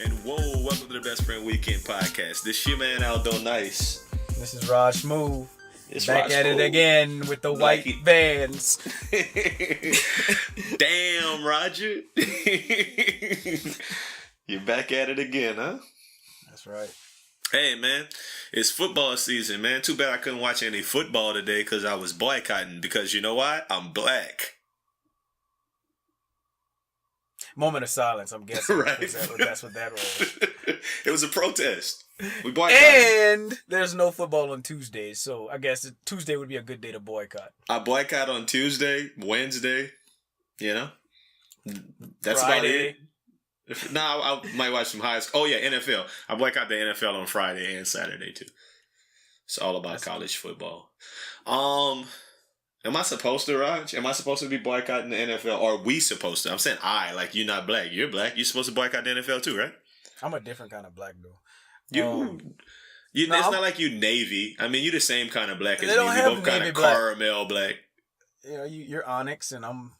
And whoa, welcome to the Best Friend Weekend podcast. This your man Aldo Nice. This is Raj Smooth. It's Back Raj at Smooth. it again with the white vans. Damn, Roger. You're back at it again, huh? That's right. Hey, man. It's football season, man. Too bad I couldn't watch any football today because I was boycotting. Because you know why? I'm black. Moment of silence, I'm guessing. Right. That's what that was. It was a protest. We boycotted. And there's no football on Tuesdays, so I guess Tuesday would be a good day to boycott. I boycott on Tuesday, Wednesday, you know? That's Friday. about it. I might watch some high school. Oh, yeah, NFL. I boycott the NFL on Friday and Saturday, too. It's all about college football. Am I supposed to, Raj? Am I supposed to be boycotting the NFL? Or are we supposed to? I'm saying like you're not black. You're black. You're supposed to boycott the NFL too, right? I'm a different kind of black, though. It's not like you Navy. I mean, you're the same kind of black as me. Don't We have both kind of black. caramel black. You know, you're onyx and I'm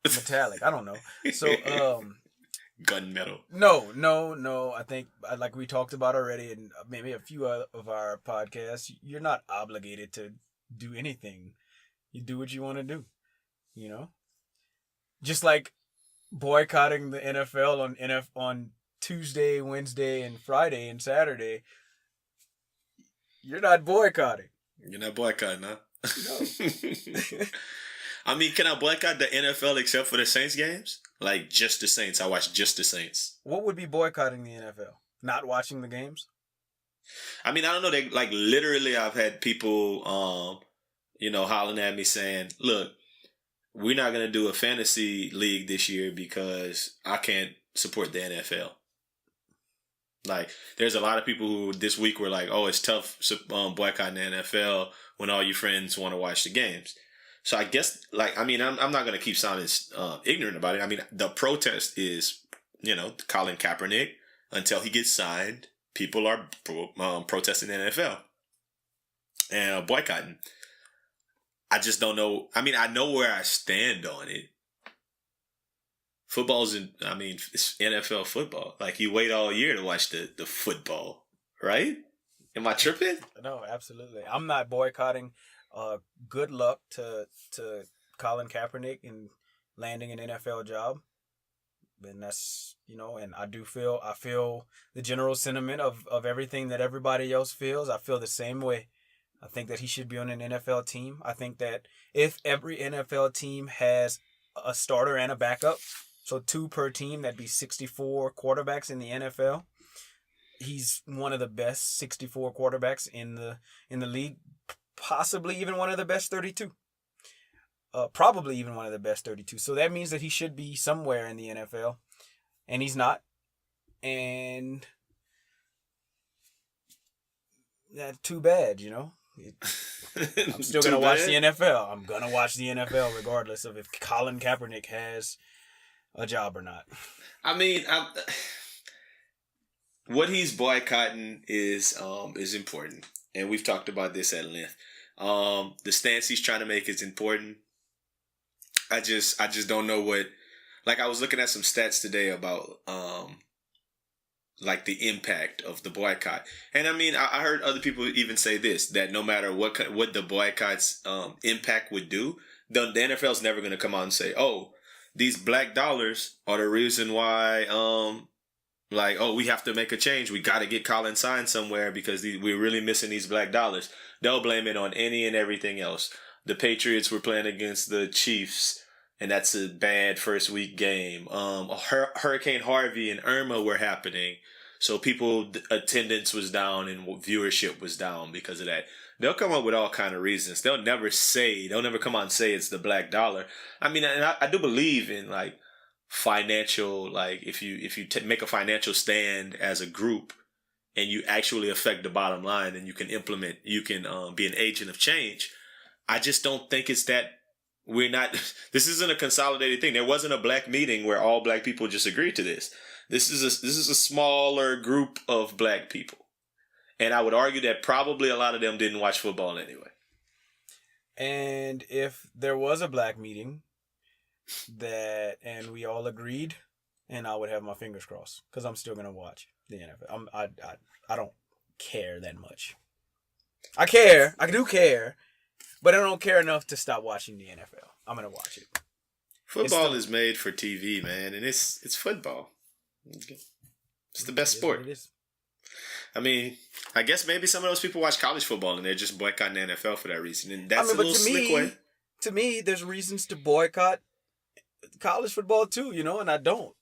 metallic. I don't know. So, gunmetal. No. I think, like we talked about already, and maybe a few of our podcasts, you're not obligated to do anything. You do what you want to do, you know? Just like boycotting the NFL on Tuesday, Wednesday, and Friday and Saturday, you're not boycotting. You're not boycotting, huh? No. I mean, can I boycott the NFL except for the Saints games? Like, just the Saints. I watch just the Saints. What would be boycotting the NFL? Not watching the games? I mean, I don't know. They, like, literally, I've had people, hollering at me saying, look, we're not going to do a fantasy league this year because I can't support the NFL. Like, there's a lot of people who this week were like, oh, it's tough boycotting the NFL when all your friends want to watch the games. So I guess, I'm not going to keep sounding ignorant about it. I mean, the protest is, Colin Kaepernick. Until he gets signed, people are protesting the NFL and boycotting. I just don't know. I mean, I know where I stand on it. It's NFL football. Like, you wait all year to watch the football, right? Am I tripping? No, absolutely. I'm not boycotting. Good luck to Colin Kaepernick in landing an NFL job. And that's, and I feel the general sentiment of everything that everybody else feels. I feel the same way. I think that he should be on an NFL team. I think that if every NFL team has a starter and a backup, so 2 per team, that'd be 64 quarterbacks in the NFL. He's one of the best 64 quarterbacks in the league, possibly even one of the best 32. Probably even one of the best 32. So that means that he should be somewhere in the NFL, and he's not. And that's too bad, I'm still going to watch the NFL. I'm going to watch the NFL regardless of if Colin Kaepernick has a job or not. I mean, what he's boycotting is important. And we've talked about this at length. The stance he's trying to make is important. I just don't know what... Like, I was looking at some stats today about... the impact of the boycott. And I mean, I heard other people even say this, that no matter what the boycott's impact would do, the NFL's never going to come out and say, oh, these black dollars are the reason why, we have to make a change. We got to get Colin signed somewhere because we're really missing these black dollars. They'll blame it on any and everything else. The Patriots were playing against the Chiefs, and that's a bad first week game. Hurricane Harvey and Irma were happening. So attendance was down and viewership was down because of that. They'll come up with all kind of reasons. They'll never come out and say it's the black dollar. I mean, and I do believe in financial, if you make a financial stand as a group and you actually affect the bottom line and you can be an agent of change. I just don't think it's that. This isn't a consolidated thing. There wasn't a black meeting where all black people just agreed to this. This is a smaller group of black people. And I would argue that probably a lot of them didn't watch football anyway. And if there was a black meeting and we all agreed and I would have my fingers crossed because I'm still gonna watch the NFL. I don't care that much. I care. I do care, but I don't care enough to stop watching the NFL. I'm gonna watch it. Football is made for TV, man, and it's football. It's the best sport. It is. I mean, I guess maybe some of those people watch college football and they're just boycotting the NFL for that reason, and that's a little slick way. To me, there's reasons to boycott college football too, and I don't.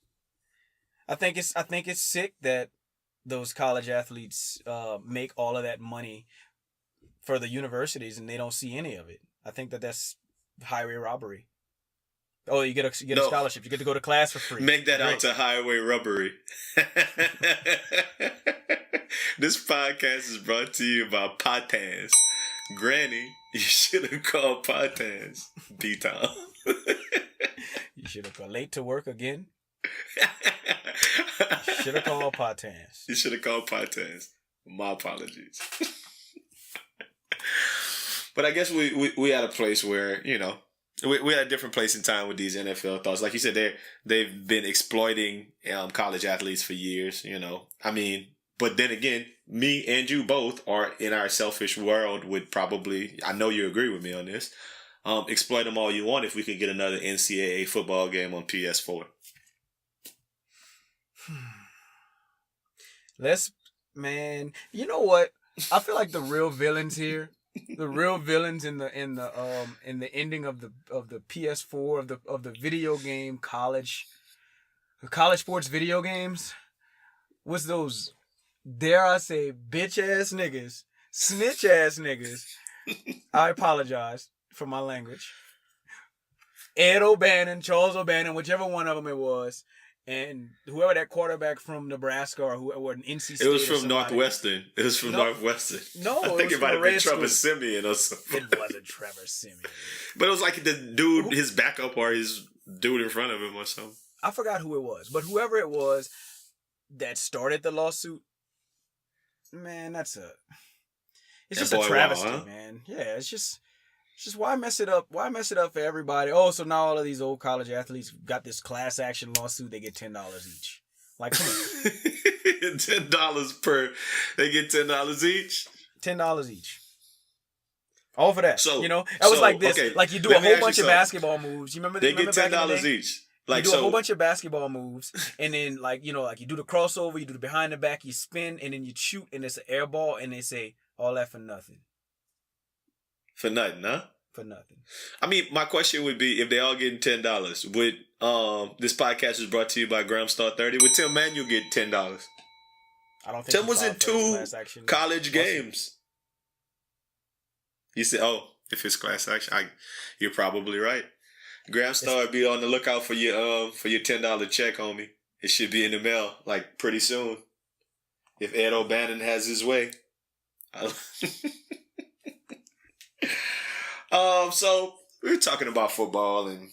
I think it's sick that those college athletes make all of that money for the universities and they don't see any of it. I think that's highway robbery. Oh, you get a scholarship. You get to go to class for free. Make that out to highway robbery. This podcast is brought to you by Patans. Granny, you should have called Patans. B-Tom. You should have called late to work again. You should have called Patans. You should have called Patans. My apologies. But I guess we at a place where, we're at a different place in time with these NFL thoughts. Like you said, they've been exploiting college athletes for years, I mean, but then again, me and you both are in our selfish world would probably, I know you agree with me on this, exploit them all you want if we could get another NCAA football game on PS4. Man, you know what? I feel like the real villains here, the real villains in the ending of the PS4 of the video game college sports video games was those, dare I say, bitch ass niggas, snitch ass niggas. I apologize for my language. Ed O'Bannon, Charles O'Bannon, whichever one of them it was. And whoever that quarterback from Nebraska or an NC State. It was from Northwestern. Northwestern. No, I think it might have been Trevor Siemian or something. It wasn't Trevor Siemian. But it was like the dude, his backup or his dude in front of him or something. I forgot who it was. But whoever it was that started the lawsuit, man, it's just a travesty, man. Yeah, it's just why mess it up? Why mess it up for everybody? Oh, so now all of these old college athletes got this class action lawsuit. They get $10 each. Like, come on. $10 per. They get $10 each. $10 each. All for that. So was like this. Okay, like you do a whole bunch of basketball moves. You remember? They get $10 each. Like, you do a whole bunch of basketball moves, and then like you do the crossover, you do the behind the back, you spin, and then you shoot, and it's an air ball, and they say all that for nothing. For nothing, huh? For nothing. I mean, my question would be, if they all getting $10, would this podcast is brought to you by Graham Star 30? Would Tim Manuel get $10? I don't think Tim was in 2 college games. You said, if it's class action, you're probably right. Graham Star, be on the lookout for your $10 check, homie. It should be in the mail like pretty soon. If Ed O'Bannon has his way. So we were talking about football and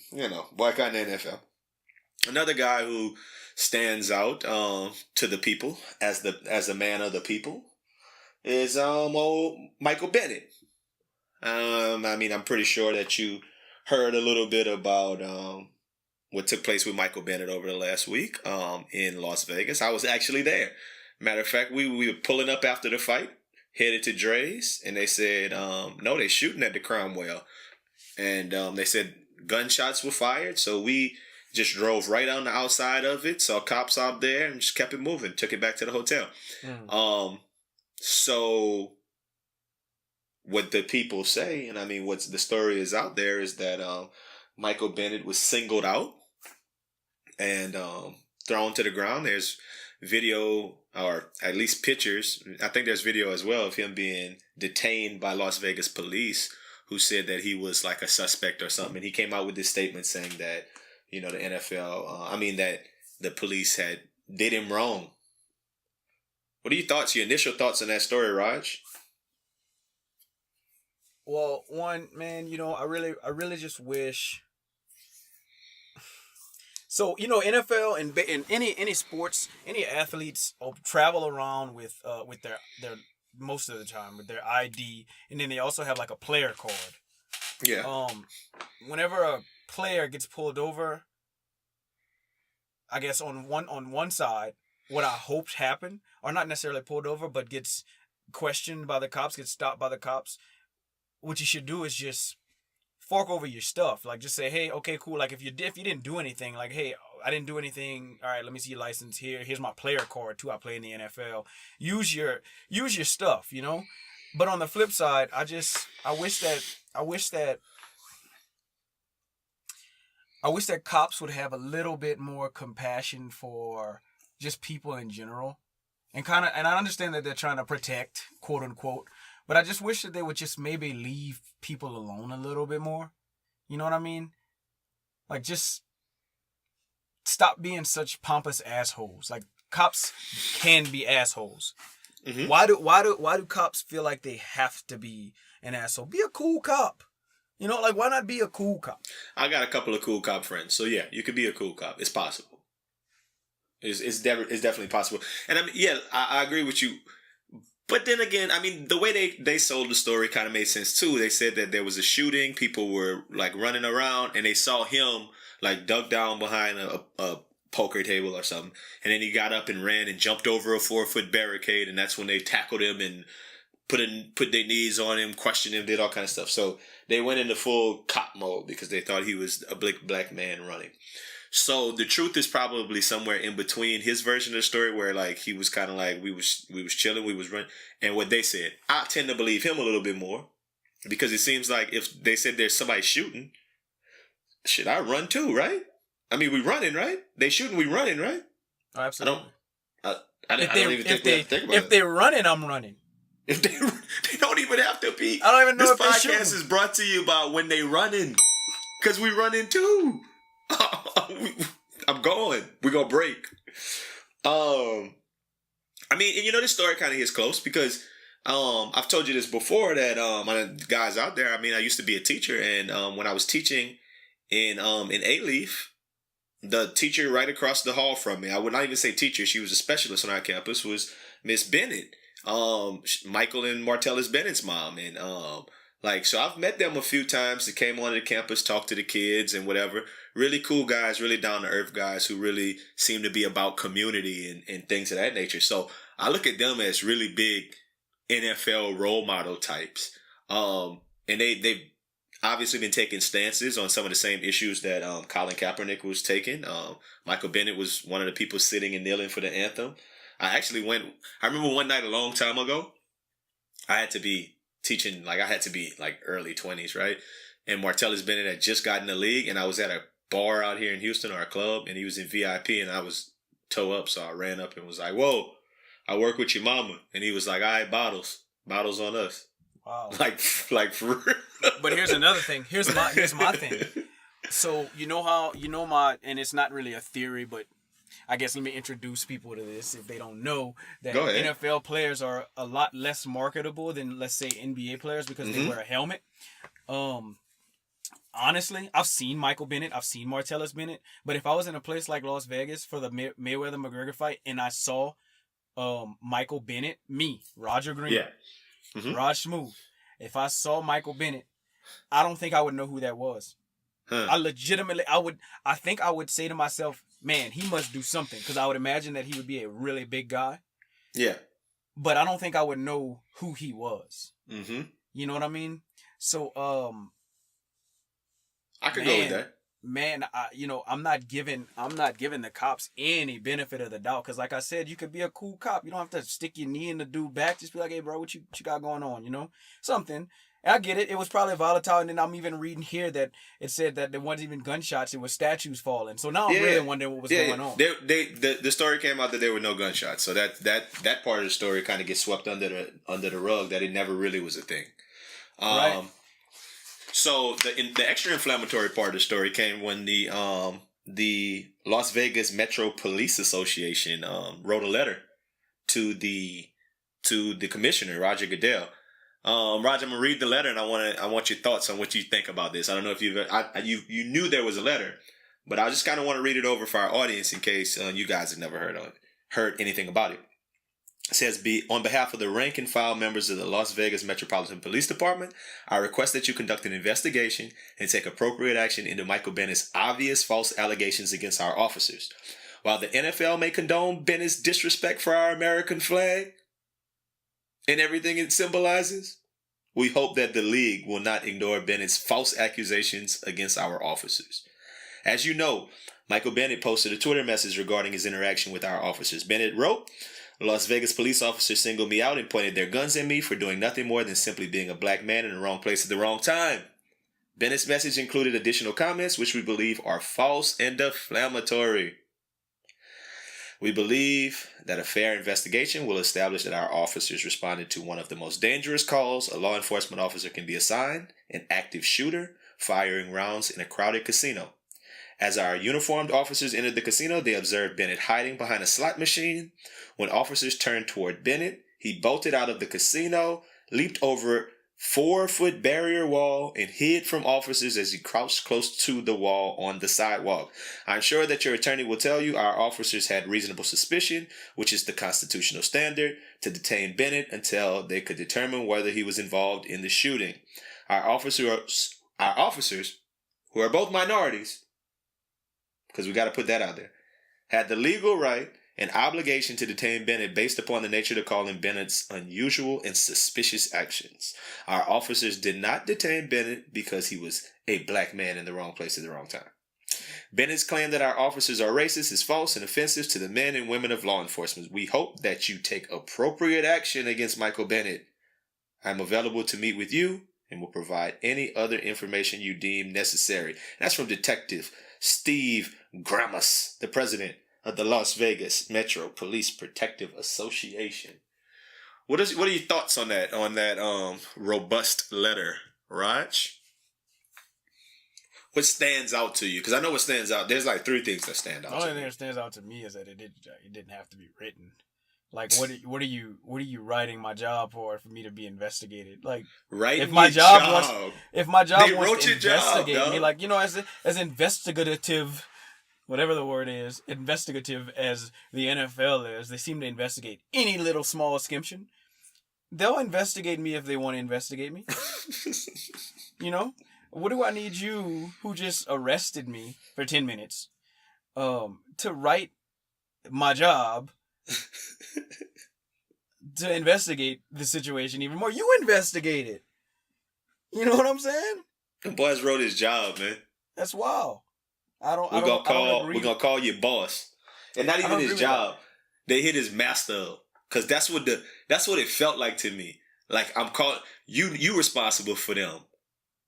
boycotting the NFL. Another guy who stands out to the people as a man of the people is old Michael Bennett. I mean, I'm pretty sure that you heard a little bit about what took place with Michael Bennett over the last week in Las Vegas. I was actually there. Matter of fact, we were pulling up after the fight, headed to Dre's, and they said, no, they're shooting at the Cromwell. And they said gunshots were fired, so we just drove right on the outside of it, saw cops out there, and just kept it moving, took it back to the hotel. So what the people say, and I mean, what's the story is out there, is that Michael Bennett was singled out and thrown to the ground. There's video, or at least pictures, I think there's video as well, of him being detained by Las Vegas police, who said that he was like a suspect or something. And he came out with this statement saying that, the NFL, that the police did him wrong. What are your thoughts, your initial thoughts on that story, Raj? Well, one, man, I really just wish. So, NFL and any sports, any athletes travel around with their most of the time with their ID, and then they also have like a player card. Yeah. Whenever a player gets pulled over, I guess on one side, what I hoped happened, or not necessarily pulled over, but gets questioned by the cops, gets stopped by the cops. What you should do is just fork over your stuff. Like, just say, hey, okay, cool. Like, if you didn't do anything, like, hey, I didn't do anything. All right, let me see your license here. Here's my player card too. I play in the NFL. Use your stuff, you know. But on the flip side, I wish that cops would have a little bit more compassion for just people in general, and I understand that they're trying to protect, quote unquote, but I just wish that they would just maybe leave people alone a little bit more. You know what I mean? Like, just stop being such pompous assholes. Like, cops can be assholes. Mm-hmm. Why do cops feel like they have to be an asshole? Be a cool cop. You know, like, why not be a cool cop? I got a couple of cool cop friends, so yeah, you could be a cool cop. It's possible. It's definitely possible. And I mean, yeah, I agree with you. But then again, I mean, the way they sold the story kind of made sense too. They said that there was a shooting, people were like running around, and they saw him like dug down behind a poker table or something, and then he got up and ran and jumped over a 4-foot barricade, and that's when they tackled him and put their knees on him, questioned him, did all kind of stuff. So they went into full cop mode because they thought he was a black man running. So the truth is probably somewhere in between his version of the story, where like he was kind of like we was chilling, we was running, and what they said. I tend to believe him a little bit more, because it seems like if they said there's somebody shooting, should I run too, right? I mean, we running, right? They shooting, we running, right? Oh, absolutely. I don't even think about it. If they're running, I'm running. If they don't even have to be. I don't even know if they're shooting. This podcast shooting. is brought to you by when they running, because we running too. I'm going. We're gonna break. I mean, and you know, this story kind of hits close because I've told you this before that guys out there. I mean, I used to be a teacher, and when I was teaching in A-Leaf, the teacher right across the hall from me, I would not even say teacher, she was a specialist on our campus, was Miss Bennett, Michael and Martellus Bennett's mom, and so I've met them a few times. They came onto the campus, talked to the kids and whatever. Really cool guys, really down to earth guys who really seem to be about community and things of that nature. So I look at them as really big NFL role model types. And they've obviously been taking stances on some of the same issues that Colin Kaepernick was taking. Michael Bennett was one of the people sitting and kneeling for the anthem. I remember one night a long time ago, I had to be teaching, I had to be early 20s, right? And Martellus Bennett had just gotten the league, and I was at a bar out here in Houston, or a club, and he was in VIP, and I was toe up, so I ran up and was like, "Whoa, I work with your mama," and he was like, "All right, bottles on us." Wow. Like for real. But here's another thing. Here's my thing. So and it's not really a theory, but I guess let me introduce people to this if they don't know that NFL players are a lot less marketable than, let's say, NBA players because they wear a helmet. Honestly, I've seen Michael Bennett, I've seen Martellus Bennett, but if I was in a place like Las Vegas for the Mayweather-McGregor fight and I saw Michael Bennett, Roger Green, Raj Smooth, if I saw Michael Bennett, I don't think I would know who that was. I think I would say to myself, man, he must do something, because I would imagine that he would be a really big guy. Yeah. But I don't think I would know who he was. Mm-hmm. You know what I mean? So, I could go with that. Man, I'm not giving the cops any benefit of the doubt, because like I said, you could be a cool cop. You don't have to stick your knee in the dude back. Just be like, hey, bro, what you got going on? You know, something. And I get it. It was probably volatile, and then I'm even reading here that it said that there wasn't even gunshots. It was statues falling. So now I'm really wondering what was going on. The story came out that there were no gunshots. So that part of the story kind of gets swept under the rug, that it never really was a thing. Right. So the extra inflammatory part of the story came when the Las Vegas Metro Police Association wrote a letter to the commissioner, Roger Goodell. Roger, I'm gonna read the letter, and I want your thoughts on what you think about this. I don't know if you knew there was a letter, but I just kind of want to read it over for our audience in case you guys have never heard anything about it. It says, on behalf of the rank and file members of the Las Vegas Metropolitan Police Department, I request that you conduct an investigation and take appropriate action into Michael Bennett's obvious false allegations against our officers. While the NFL may condone Bennett's disrespect for our American flag and everything it symbolizes, we hope that the league will not ignore Bennett's false accusations against our officers. As you know, Michael Bennett posted a Twitter message regarding his interaction with our officers. Bennett wrote, Las Vegas police officers singled me out and pointed their guns at me for doing nothing more than simply being a black man in the wrong place at the wrong time. Bennett's message included additional comments which we believe are false and defamatory. We believe that a fair investigation will establish that our officers responded to one of the most dangerous calls a law enforcement officer can be assigned, an active shooter firing rounds in a crowded casino. As our uniformed officers entered the casino, they observed Bennett hiding behind a slot machine. When officers turned toward Bennett, he bolted out of the casino, leaped over 4-foot barrier wall, and hid from officers as he crouched close to the wall on the sidewalk. I'm sure that your attorney will tell you our officers had reasonable suspicion, which is the constitutional standard, to detain Bennett until they could determine whether he was involved in the shooting. Our officers, who are both minorities, because we got to put that out there, had the legal right and obligation to detain Bennett based upon the nature of the call and Bennett's unusual and suspicious actions. Our officers did not detain Bennett because he was a black man in the wrong place at the wrong time. Bennett's claim that our officers are racist is false and offensive to the men and women of law enforcement. We hope that you take appropriate action against Michael Bennett. I'm available to meet with you and will provide any other information you deem necessary. That's from Detective Steve Gramus, the president of the Las Vegas Metro Police Protective Association. What are your thoughts on that robust letter, Raj? What stands out to you? Because I know what stands out. There's like 3 things that stand out. The only thing that stands out to me is that it didn't have to be written. Like, what are you writing my job for me to be investigated? Like, if my job wants to investigate me, like, as investigative, whatever the word is, investigative as the NFL is, they seem to investigate any little small skimption. They'll investigate me if they want to investigate me. What do I need you, who just arrested me for 10 minutes, to write my job to investigate the situation even more? You investigate it. You know what I'm saying? The boys wrote his job, man. That's wild. We're gonna call your boss, and not even his job. They hit his master up, because that's what it felt like to me. Like, I'm calling you responsible for them.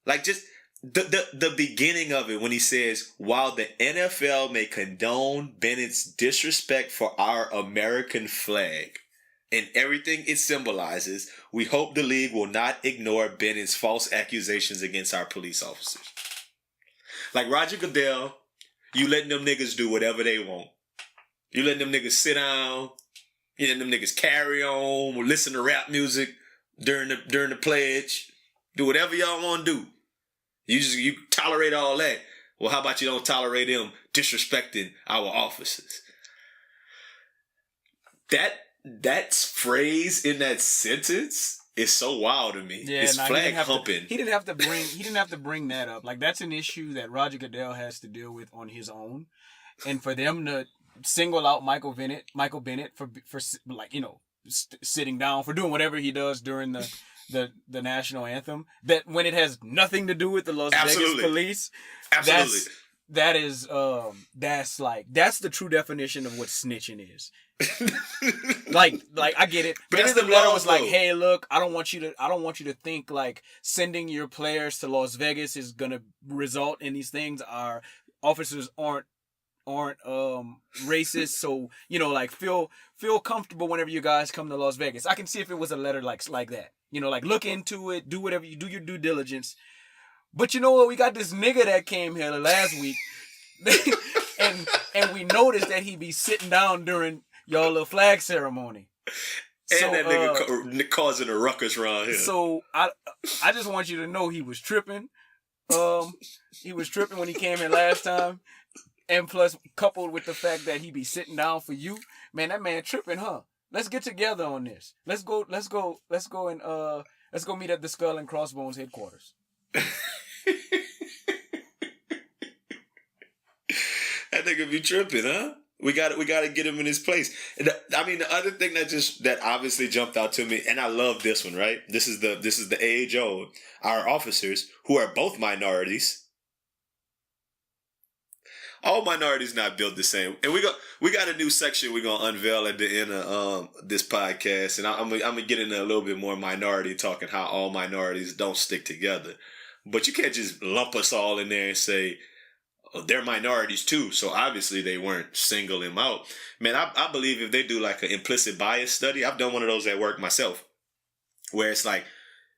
Like, just the beginning of it when he says, while the NFL may condone Bennett's disrespect for our American flag and everything it symbolizes, we hope the league will not ignore Bennett's false accusations against our police officers. Like Roger Goodell, you letting them niggas do whatever they want. You letting them niggas sit down. You letting them niggas carry on, or listen to rap music during the pledge. Do whatever y'all want to do. You tolerate all that. Well, how about you don't tolerate them disrespecting our officers? That phrase in that sentence is so wild to me. Yeah, it's flag humping. He didn't have to bring that up. Like, that's an issue that Roger Goodell has to deal with on his own, and for them to single out Michael Bennett for like, sitting down, for doing whatever he does during the national anthem, that when it has nothing to do with the Las Vegas police, absolutely. That's the true definition of what snitching is. like I get it. But the letter was like, hey, look, I don't want you to think like sending your players to Las Vegas is gonna result in these things. Our officers aren't racist, so like feel comfortable whenever you guys come to Las Vegas. I can see if it was a letter like that. Like, look into it, do whatever you do, your due diligence. But you know what? We got this nigga that came here last week, and we noticed that he be sitting down during y'all little flag ceremony. And that nigga causing a ruckus around here. So I just want you to know he was tripping. He was tripping when he came in last time. And plus, coupled with the fact that he be sitting down for you, man, that man tripping, huh? Let's get together on this. Let's go and meet at the Skull and Crossbones headquarters. That nigga be tripping, huh? We got to get him in his place. And the other thing that obviously jumped out to me, and I love this one, right? This is the age old. Our officers, who are both minorities. All minorities not built the same, and we got a new section we're gonna unveil at the end of this podcast, and I'm gonna get into a little bit more minority talk and how all minorities don't stick together. But you can't just lump us all in there and say, oh, they're minorities too, so obviously they weren't single him out. Man, I believe if they do like an implicit bias study, I've done one of those at work myself, where it's like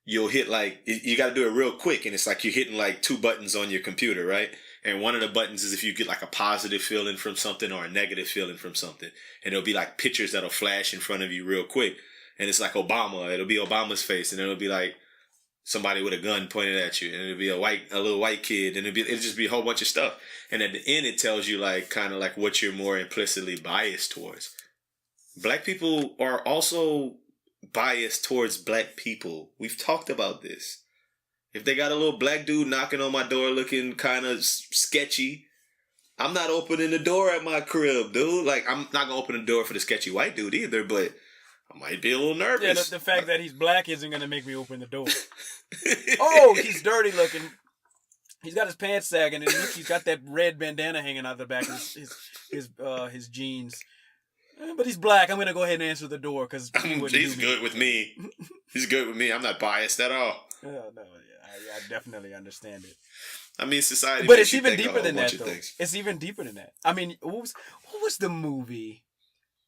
you'll hit like you got to do it real quick, and it's like you're hitting like 2 buttons on your computer, right? And one of the buttons is if you get like a positive feeling from something or a negative feeling from something. And it'll be like pictures that'll flash in front of you real quick. And it's like Obama. It'll be Obama's face. And it'll be like somebody with a gun pointed at you. And it'll be a little white kid. And it'll just be a whole bunch of stuff. And at the end, it tells you like kind of like what you're more implicitly biased towards. Black people are also biased towards black people. We've talked about this. If they got a little black dude knocking on my door looking kind of sketchy, I'm not opening the door at my crib, dude. Like, I'm not going to open the door for the sketchy white dude either, but I might be a little nervous. Yeah, the fact that he's black isn't going to make me open the door. Oh, he's dirty looking. He's got his pants sagging, and he's got that red bandana hanging out the back of his jeans. But he's black. I'm going to go ahead and answer the door because he's good with me. He's good with me. I'm not biased at all. No, I definitely understand it. I mean, society. But it's even deeper than that, though. It's even deeper than that. I mean, what was the movie?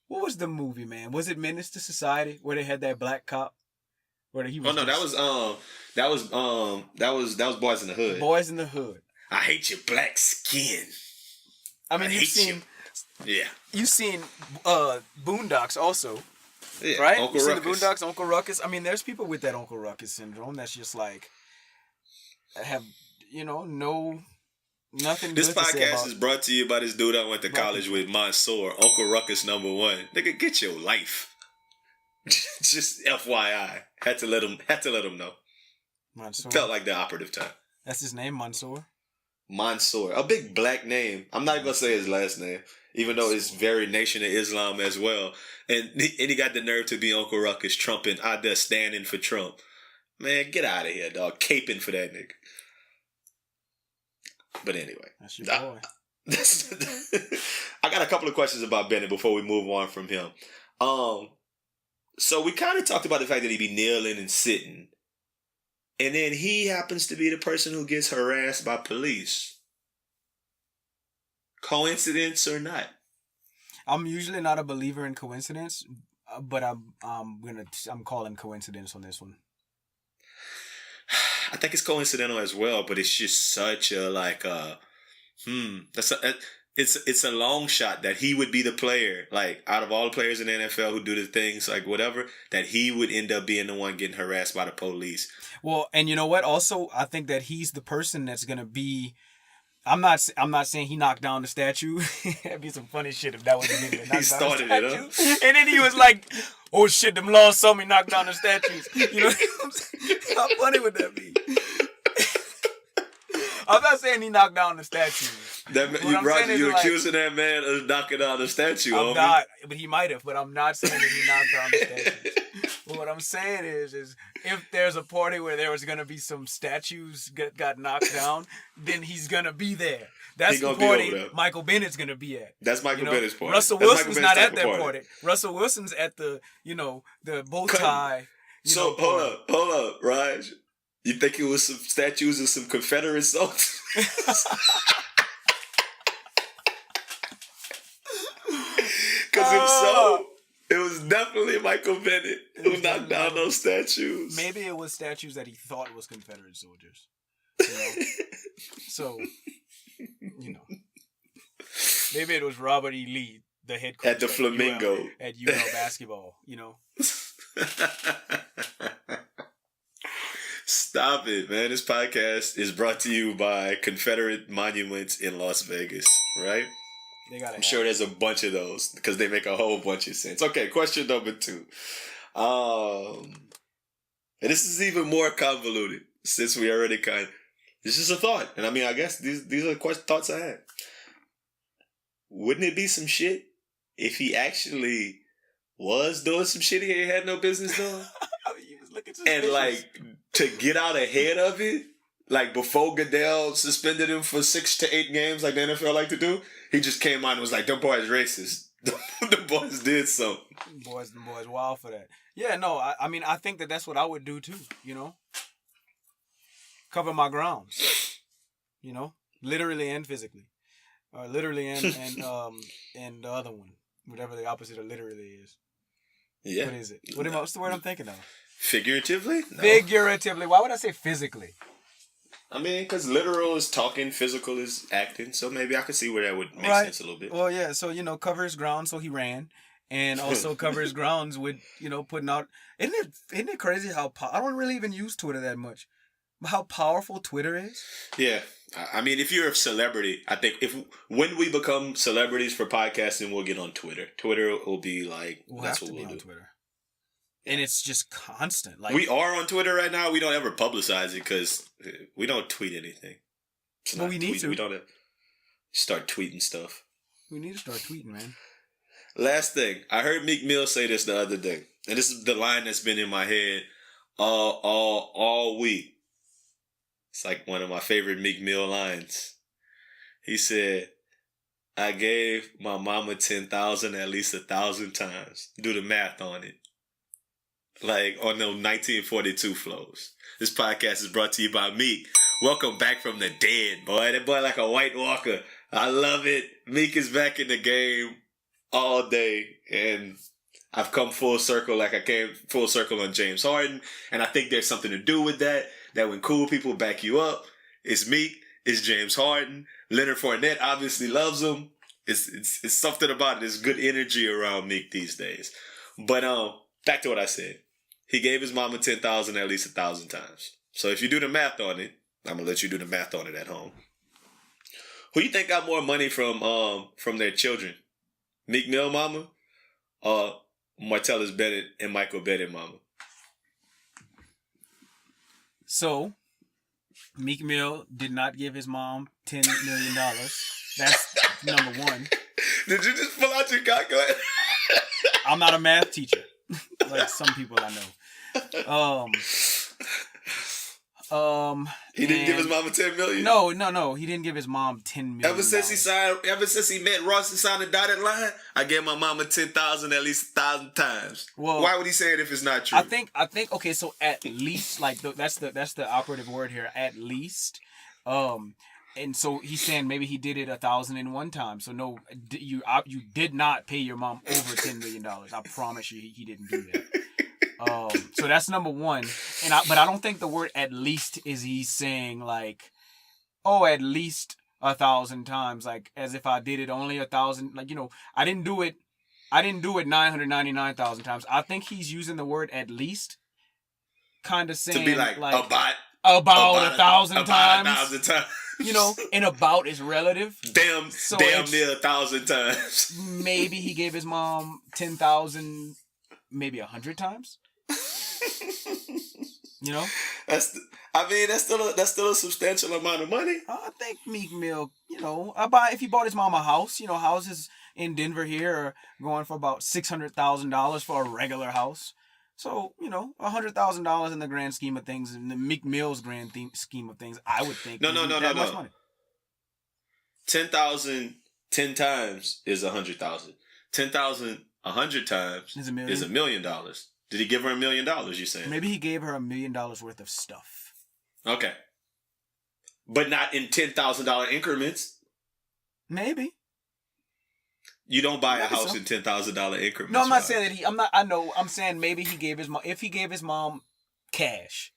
What was the movie, man? Was it Menace to Society where they had that black cop? Where he was? Oh no, that was Boys in the Hood. Boys in the Hood. I hate your black skin. I mean, you've seen Boondocks also. Yeah, right? Uncle you Ruckus. See the Boondocks, Uncle Ruckus? I mean, there's people with that Uncle Ruckus syndrome that's just like, have, nothing This good to say about podcast is brought to you by this dude I went to college with, Mansoor, Uncle Ruckus #1. Nigga, get your life. Just FYI. Had to let him know. Mansoor. Felt like the operative time. That's his name, Mansoor? Mansoor. A big black name. I'm not even going to say his last name, even though it's very Nation of Islam as well. And he got the nerve to be Uncle Ruckus, trumping, out there standing for Trump. Man, get out of here, dog. Caping for that nigga. But anyway. That's your boy. I got a couple of questions about Bennett before we move on from him. So we kind of talked about the fact that he be kneeling and sitting. And then he happens to be the person who gets harassed by police. Coincidence or not? I'm usually not a believer in coincidence, but I'm calling coincidence on this one. I think it's coincidental as well, but it's just such a it's a long shot that he would be the player, like out of all the players in the NFL who do the things like whatever, that he would end up being the one getting harassed by the police. Well, and you know what? Also, I think that he's the person that's gonna be. I'm not saying he knocked down the statue. That'd be some funny shit if that was the nigga that knocked He started down the it, statue. And then he was like, "Oh shit, them laws saw me knock down the statues." You know what I'm saying? How funny would that be? I'm not saying he knocked down the statues. You're accusing that man of knocking down the statue. I'm not, but he might have. But I'm not saying that he knocked down the statues. But what I'm saying is if there's a party where there was gonna be some statues got knocked down, then he's gonna be there. That's the party Michael Bennett's gonna be at. That's Michael Bennett's party. Russell Wilson's not at that party. Russell Wilson's at the the bow tie. So hold up, Raj. You think it was some statues of some Confederate soldiers? Because if so, it was definitely Michael Bennett who knocked down those statues. Maybe it was statues that he thought was Confederate soldiers. So, maybe it was Robert E. Lee, the head coach at the Flamingo at UL basketball. Stop it, man. This podcast is brought to you by Confederate monuments in Las Vegas, right? I'm sure there's a bunch of those because they make a whole bunch of sense. Okay, question number 2. And this is even more convoluted since we already this is a thought. And I mean, I guess these are thoughts I had. wouldn't it be some shit if he actually was doing some shit he had no business doing? He was looking suspicious. And like to get out ahead of it, like before Goodell suspended him for 6 to 8 games, like the NFL like to do, he just came out and was like, "Them boys racist." The boys did something. The boys wild for that. Yeah, no, I mean, I think that's what I would do too. You know, cover my grounds. You know, literally and physically, or literally and the other one, whatever the opposite of literally is. Yeah. What is it? What's the word I'm thinking of? Figuratively? No. Figuratively. Why would I say physically? I mean, because literal is talking, physical is acting, so maybe I could see where that would make sense a little bit. Well, yeah, so, cover his ground, so he ran, and also cover his grounds with, putting out... Isn't it crazy how... I don't really even use Twitter that much. How powerful Twitter is? Yeah. I mean, if you're a celebrity, I think when we become celebrities for podcasting, we'll get on Twitter. Twitter will be like... that's what we'll do. On Twitter. And it's just constant. Like, we are on Twitter right now. We don't ever publicize it because we don't tweet anything. Well, we need to. We don't start tweeting stuff. We need to start tweeting, man. Last thing. I heard Meek Mill say this the other day. And this is the line that's been in my head all week. It's like one of my favorite Meek Mill lines. He said, "I gave my mama 10,000 at least 1,000 times. Do the math on it." Like on those 1942 flows. This podcast is brought to you by Meek. Welcome back from the dead, boy. That boy like a White Walker. I love it. Meek is back in the game all day. And I've come full circle like I came full circle on James Harden. And I think there's something to do with that. That when cool people back you up, it's Meek, it's James Harden. Leonard Fournette obviously loves him. It's something about it. There's good energy around Meek these days. But back to what I said. He gave his mama 10,000 at least 1,000 times. So if you do the math on it, I'm gonna let you do the math on it at home. Who you think got more money from their children? Meek Mill mama, Martellus Bennett and Michael Bennett mama? So, Meek Mill did not give his mom $10 million. That's number one. Did you just pull out your calculator? I'm not a math teacher, like some people I know. He didn't give his mama $10 million? No. He didn't give his mom $10 million. Ever since he met Ross and signed the dotted line, I gave my mama 10,000 at least 1,000 times. Well, why would he say it if it's not true? I think. Okay, so at least, like that's the operative word here. At least, and so he's saying maybe he did it 1,001 times. So no, you did not pay your mom over $10 million. I promise you, he didn't do that. So that's number one. But I don't think the word "at least" is he's saying like, oh, at least 1,000 times, like as if I did it only 1,000. Like, I didn't do it 999,000 times. I think he's using the word "at least," kind of saying to be like about 1,000 times. 1,000 times. And about is relative. Damn near 1,000 times. Maybe he gave his mom 10,000, maybe 100 times. That's still a substantial amount of money. I think Meek Mill, if he bought his mom a house, houses in Denver here are going for about $600,000 for a regular house. So, $100,000 in the grand scheme of things, in the Meek Mill's grand scheme of things, I would think. No. 10,000 10 times is 100,000. 10,000 100 times is $1 million. Did he give her $1 million, you saying? Maybe he gave her $1 million worth of stuff. Okay. But not in $10,000 increments. Maybe. You don't buy a house in $10,000 increments. No, I'm not saying that I'm saying maybe he gave his mom, if he gave his mom cash,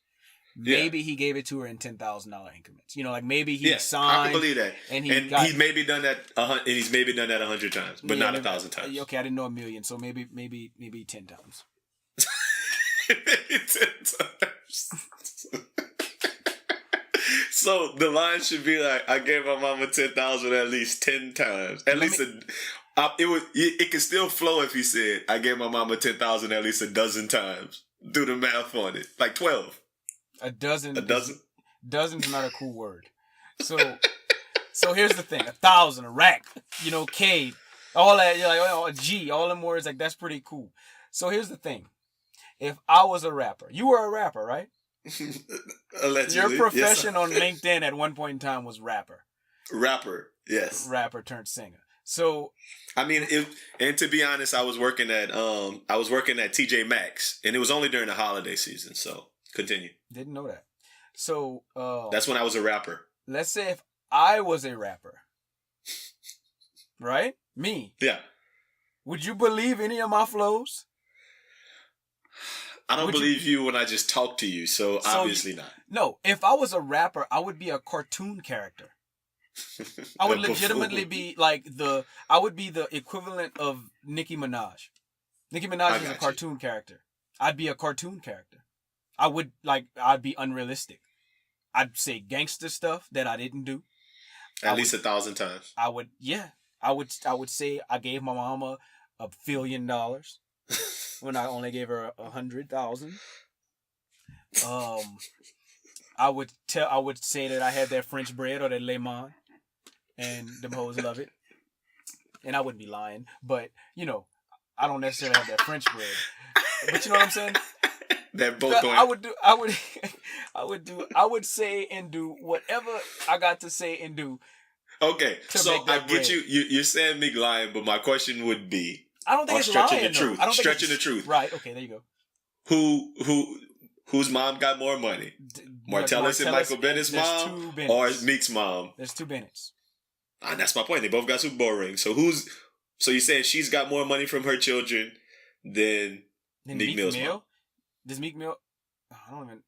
maybe he gave it to her in $10,000 increments. Like maybe he signed. I can believe that. And he's maybe done that 100 times, but not 1,000 times. Okay, I didn't know $1 million, so maybe 10 times. 10 times. So the line should be like, I gave my mama 10,000 at least 10 times. It could still flow if he said, I gave my mama 10,000 at least a dozen times. Do the math on it. Like 12. A dozen. Dozen's not a cool word. So So here's the thing: 1,000, a rack, K, all that. You're like, oh, a G, all them words. Like that's pretty cool. So here's the thing: if I was a rapper, you were a rapper, right? Allegedly. Your profession yes. on LinkedIn at one point in time was rapper. Rapper, yes. Rapper turned singer. So, I mean, and to be honest, I was working at TJ Maxx, and it was only during the holiday season. So continue. Didn't know that. So that's when I was a rapper. Let's say if I was a rapper, right? Me. Yeah. Would you believe any of my flows? I don't believe you when I just talk to you, so obviously not. No, if I was a rapper, I would be a cartoon character. I would legitimately be like I would be the equivalent of Nicki Minaj. Nicki Minaj is a cartoon character. I'd be a cartoon character. I'd be unrealistic. I'd say gangster stuff that I didn't do. At least 1,000 times. I would say I gave my mama $1 billion when I only gave her 100,000. I would say that I had that French bread or that lemon, and them hoes love it. And I wouldn't be lying, but I don't necessarily have that French bread. But you know what I'm saying? They're both going. I would say and do whatever I got to say and do. Okay, so I get you. You're saying me lying, but my question would be: I don't think it's stretching lying. the truth. I don't think stretching the truth. Right. Okay. There you go. Whose mom got more money? Martellus and Michael Bennett's mom, or Meek's mom? There's two Bennetts. And that's my point. They both got Super Bowl rings. So So you saying she's got more money from her children than Meek Mill's mom? Does Meek Mill? I don't even.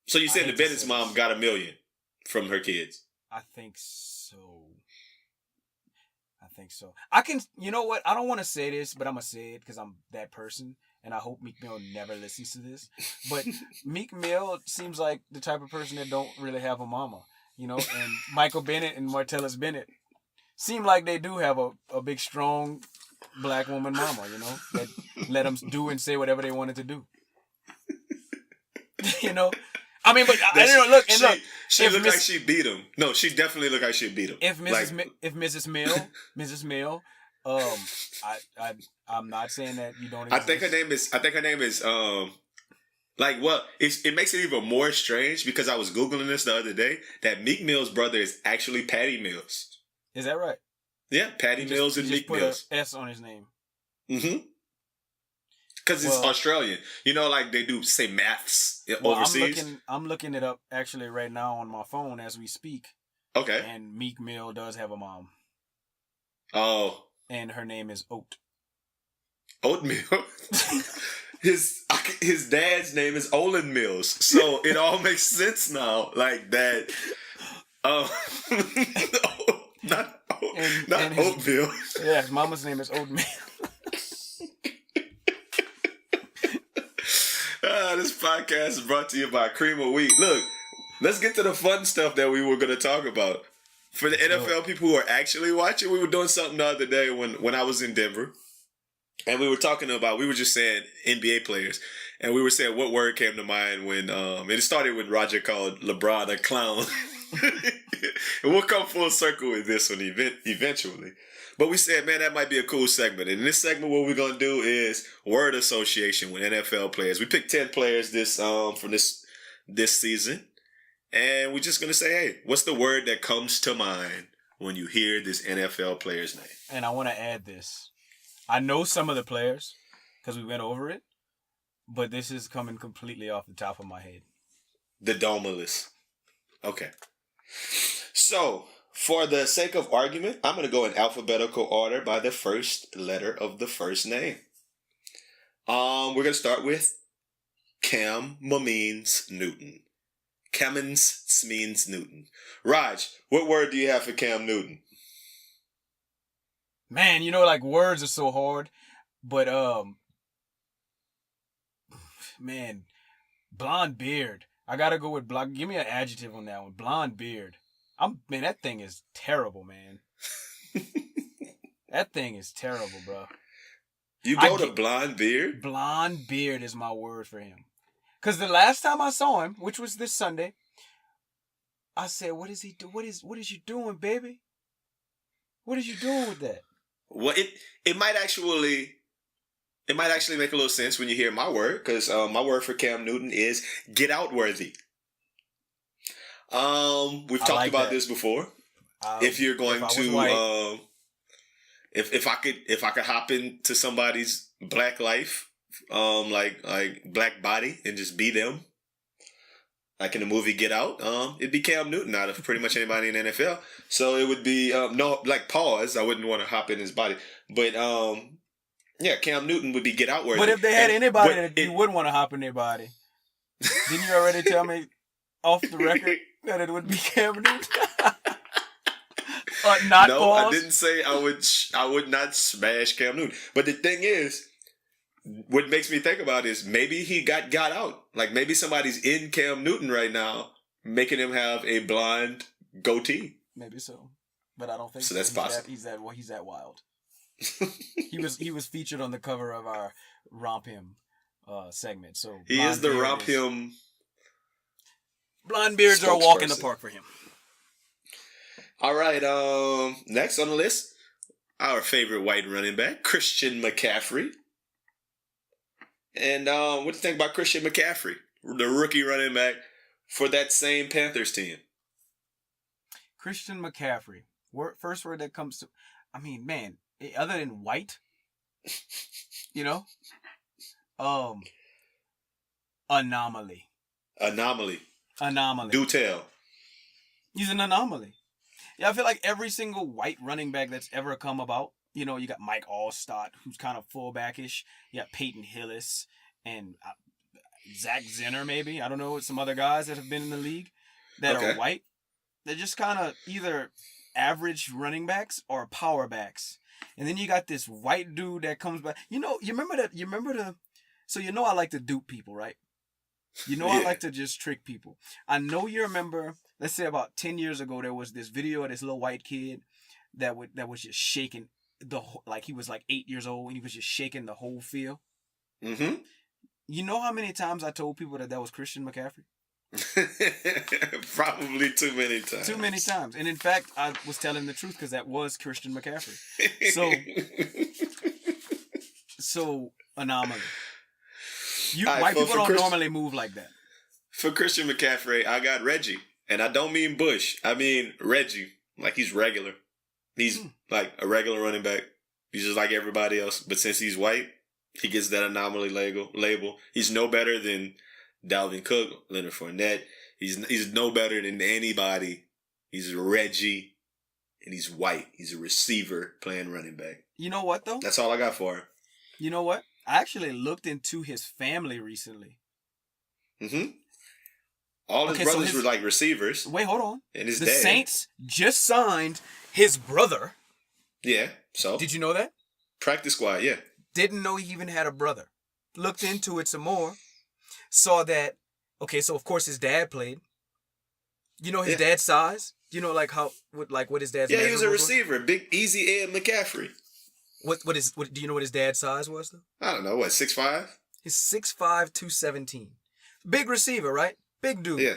So you saying the Bennett's mom got $1 million from her kids? I think so. I can. You know what? I don't want to say this, but I'm gonna say it because I'm that person, and I hope Meek Mill never listens to this. But Meek Mill seems like the type of person that don't really have a mama, and Michael Bennett and Martellus Bennett seem like they do have a big, strong black woman mama, that let them do and say whatever they wanted to do. I mean, but I don't look. And look, she looked like she beat him. No, she definitely looked like she beat him. If Mrs. Mill, I'm not saying that you don't. Exist. I think her name is. It makes it even more strange because I was Googling this the other day that Meek Mill's brother is actually Patty Mills. Is that right? Yeah, Patty Mills and Meek Mills. Put a S on his name. Mm-hmm. Because it's Australian. Like they do say maths overseas. I'm looking it up actually right now on my phone as we speak. Okay. And Meek Mill does have a mom. Oh. And her name is Oatmeal. His dad's name is Olin Mills, so it all makes sense now. Like that. Not Oatmeal. Yeah, his mama's name is Oatmeal. This podcast is brought to you by Cream of Wheat. Look, let's get to the fun stuff that we were going to talk about. For the NFL people who are actually watching, we were doing something the other day when I was in Denver. And we were just saying NBA players. And we were saying what word came to mind when, it started when Roger called LeBron a clown. And we'll come full circle with this one eventually. But we said, man, that might be a cool segment. And in this segment, what we're going to do is word association with NFL players. We picked 10 players from this season. And we're just going to say, hey, what's the word that comes to mind when you hear this NFL player's name? And I want to add this. I know some of the players because we went over it. But this is coming completely off the top of my head. The Domalus. Okay. So, for the sake of argument, I'm going to go in alphabetical order by the first letter of the first name. We're going to start with Cam means Newton. Camins means Newton. Raj, what word do you have for Cam Newton? Man, words are so hard. But, man, blonde beard. I got to go with blonde. Give me an adjective on that one. Blonde beard. Man, that thing is terrible, man. That thing is terrible, bro. You go to blonde beard? Blonde beard is my word for him. Because the last time I saw him, which was this Sunday, I said, what is he do? What is you doing, baby? What is you doing with that? Well, it might actually make a little sense when you hear my word, because my word for Cam Newton is get out worthy. We've talked like about that. this before. If you're going to, if I could hop into somebody's black life, like black body, and just be them, like in the movie Get Out, it'd be Cam Newton out of pretty much anybody in the NFL. So it would be no, like, pause. I wouldn't want to hop in his body, but yeah, Cam Newton would be get out worthy. But if they had anybody that you wouldn't want to hop in their body, didn't you already tell me off the record that it would be Cam Newton? Not no, pause? I didn't say I would not smash Cam Newton. But the thing is, what makes me think about is maybe he got out. Like maybe somebody's in Cam Newton right now, making him have a blonde goatee. Maybe so, but I don't think so. That's possible. He's that wild. He was featured on the cover of our Romp Him segment. So he is the Romp Him. Blonde beards are a walk in the park for him. All right. Next on the list, our favorite white running back, Christian McCaffrey. And what do you think about Christian McCaffrey, the rookie running back for that same Panthers team? Christian McCaffrey. First word that comes to, I mean, man, other than white, you know, anomaly. Do tell. He's an anomaly. Yeah, I feel like every single white running back that's ever come about, you know, you got Mike Allstott, who's kind of fullback-ish. You got Peyton Hillis and Zach Zenner, maybe. I don't know, some other guys that have been in the league that are white. They're just kind of either average running backs or power backs. And then you got this white dude that comes back. You know, so you know I like to dupe people, right? You know I like to just trick people. I know you remember, let's say about 10 years ago, there was this video of this little white kid that was just shaking like he was like 8 years old and he was just shaking the whole field. Mm-hmm. You know how many times I told people that was Christian McCaffrey? Probably too many times. Too many times. And in fact, I was telling the truth because that was Christian McCaffrey. So anomaly. White people don't normally move like that. For Christian McCaffrey, I got Reggie. And I don't mean Bush. I mean Reggie. Like he's regular. He's like a regular running back. He's just like everybody else. But since he's white, he gets that anomaly label. He's no better than Dalvin Cook, Leonard Fournette. He's no better than anybody. He's Reggie. And he's white. He's a receiver playing running back. You know what, though? That's all I got for him. You know what? I actually looked into his family recently. Mm-hmm. All his brothers were like receivers. Wait, hold on. And his dad. The Saints just signed his brother. Yeah, so? Did you know that? Practice squad, yeah. Didn't know he even had a brother. Looked into it some more. Saw that, okay, so of course his dad played. You know his dad's size? You know what his dad's he was a receiver. Big Easy Ed McCaffrey. Do you know what his dad's size was though? I don't know, 6'5"? He's 6'5", 217. Big receiver, right? Big dude. Yeah.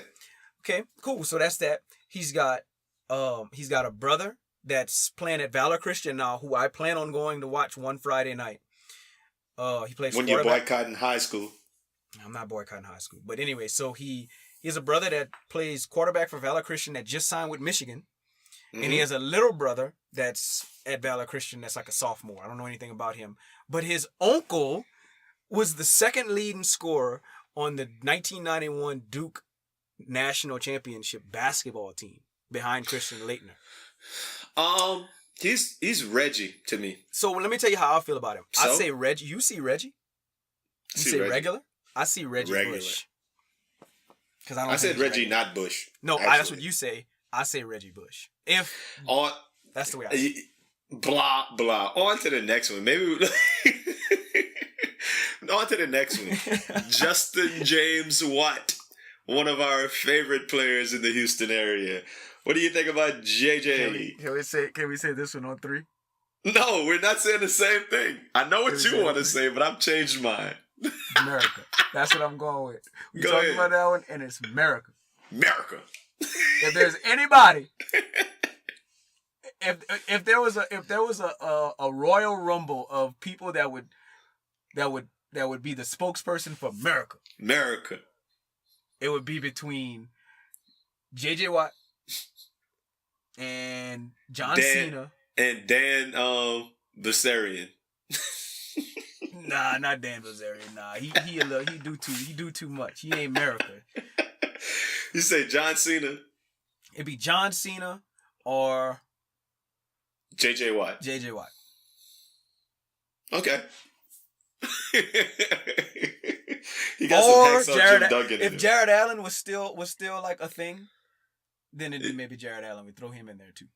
Okay, cool. So that's that. He's got a brother that's playing at Valor Christian now, who I plan on going to watch one Friday night. He plays when you're boycotting high school. I'm not boycotting high school. But anyway, so he has a brother that plays quarterback for Valor Christian that just signed with Michigan. Mm-hmm. And he has a little brother that's at Valor Christian that's like a sophomore. I don't know anything about him. But his uncle was the second leading scorer on the 1991 Duke National Championship basketball team behind Christian Laettner. He's Reggie to me. So let me tell you how I feel about him. So? I say Reggie. You see Reggie? You say Reggie. Regular? I see Reggie Bush. I said Reggie, not Bush. No, that's what you say. I say Reggie Bush. That's the way I say it. Blah, blah. On to the next one. On to the next one. Justin James Watt, one of our favorite players in the Houston area. What do you think about JJ? Can we say this one on 3? No, we're not saying the same thing. I know what you want to say, but I've changed mine. America. That's what I'm going with. We talking about that one, and it's America. America. If there's anybody, if there was a Royal Rumble of people that would be the spokesperson for America, it would be between J.J. Watt and John Cena and Dan Bilzerian. Nah, not Dan Bilzerian. Nah, he do too much. He ain't America. You say John Cena? It'd be John Cena or J.J. Watt. J.J. Watt. Okay. He got or some Jared, Duggan if Jared Allen was still like a thing, then it'd be maybe Jared Allen. We throw him in there too.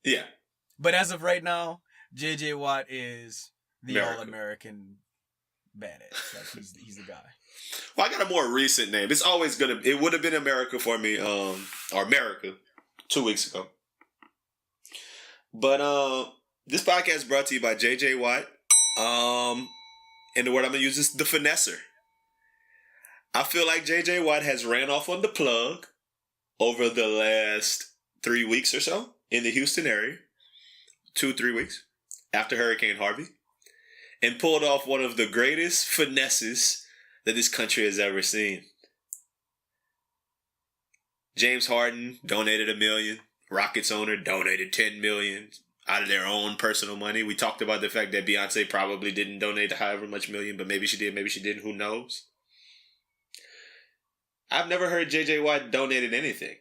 Yeah. But as of right now, J.J. Watt is the All-American badass. Like he's the guy. Well, I got a more recent name. It's always it would have been America for me, or America 2 weeks ago. But this podcast is brought to you by J.J. Watt. And the word I'm gonna use is the finesser. I feel like J.J. Watt has ran off on the plug over the last 3 weeks or so in the Houston area. 2-3 weeks after Hurricane Harvey. And pulled off one of the greatest finesses that this country has ever seen. James Harden donated $1 million. Rockets owner donated $10 million out of their own personal money. We talked about the fact that Beyonce probably didn't donate however much million, but maybe she did, maybe she didn't. Who knows? I've never heard J.J. Watt donated anything,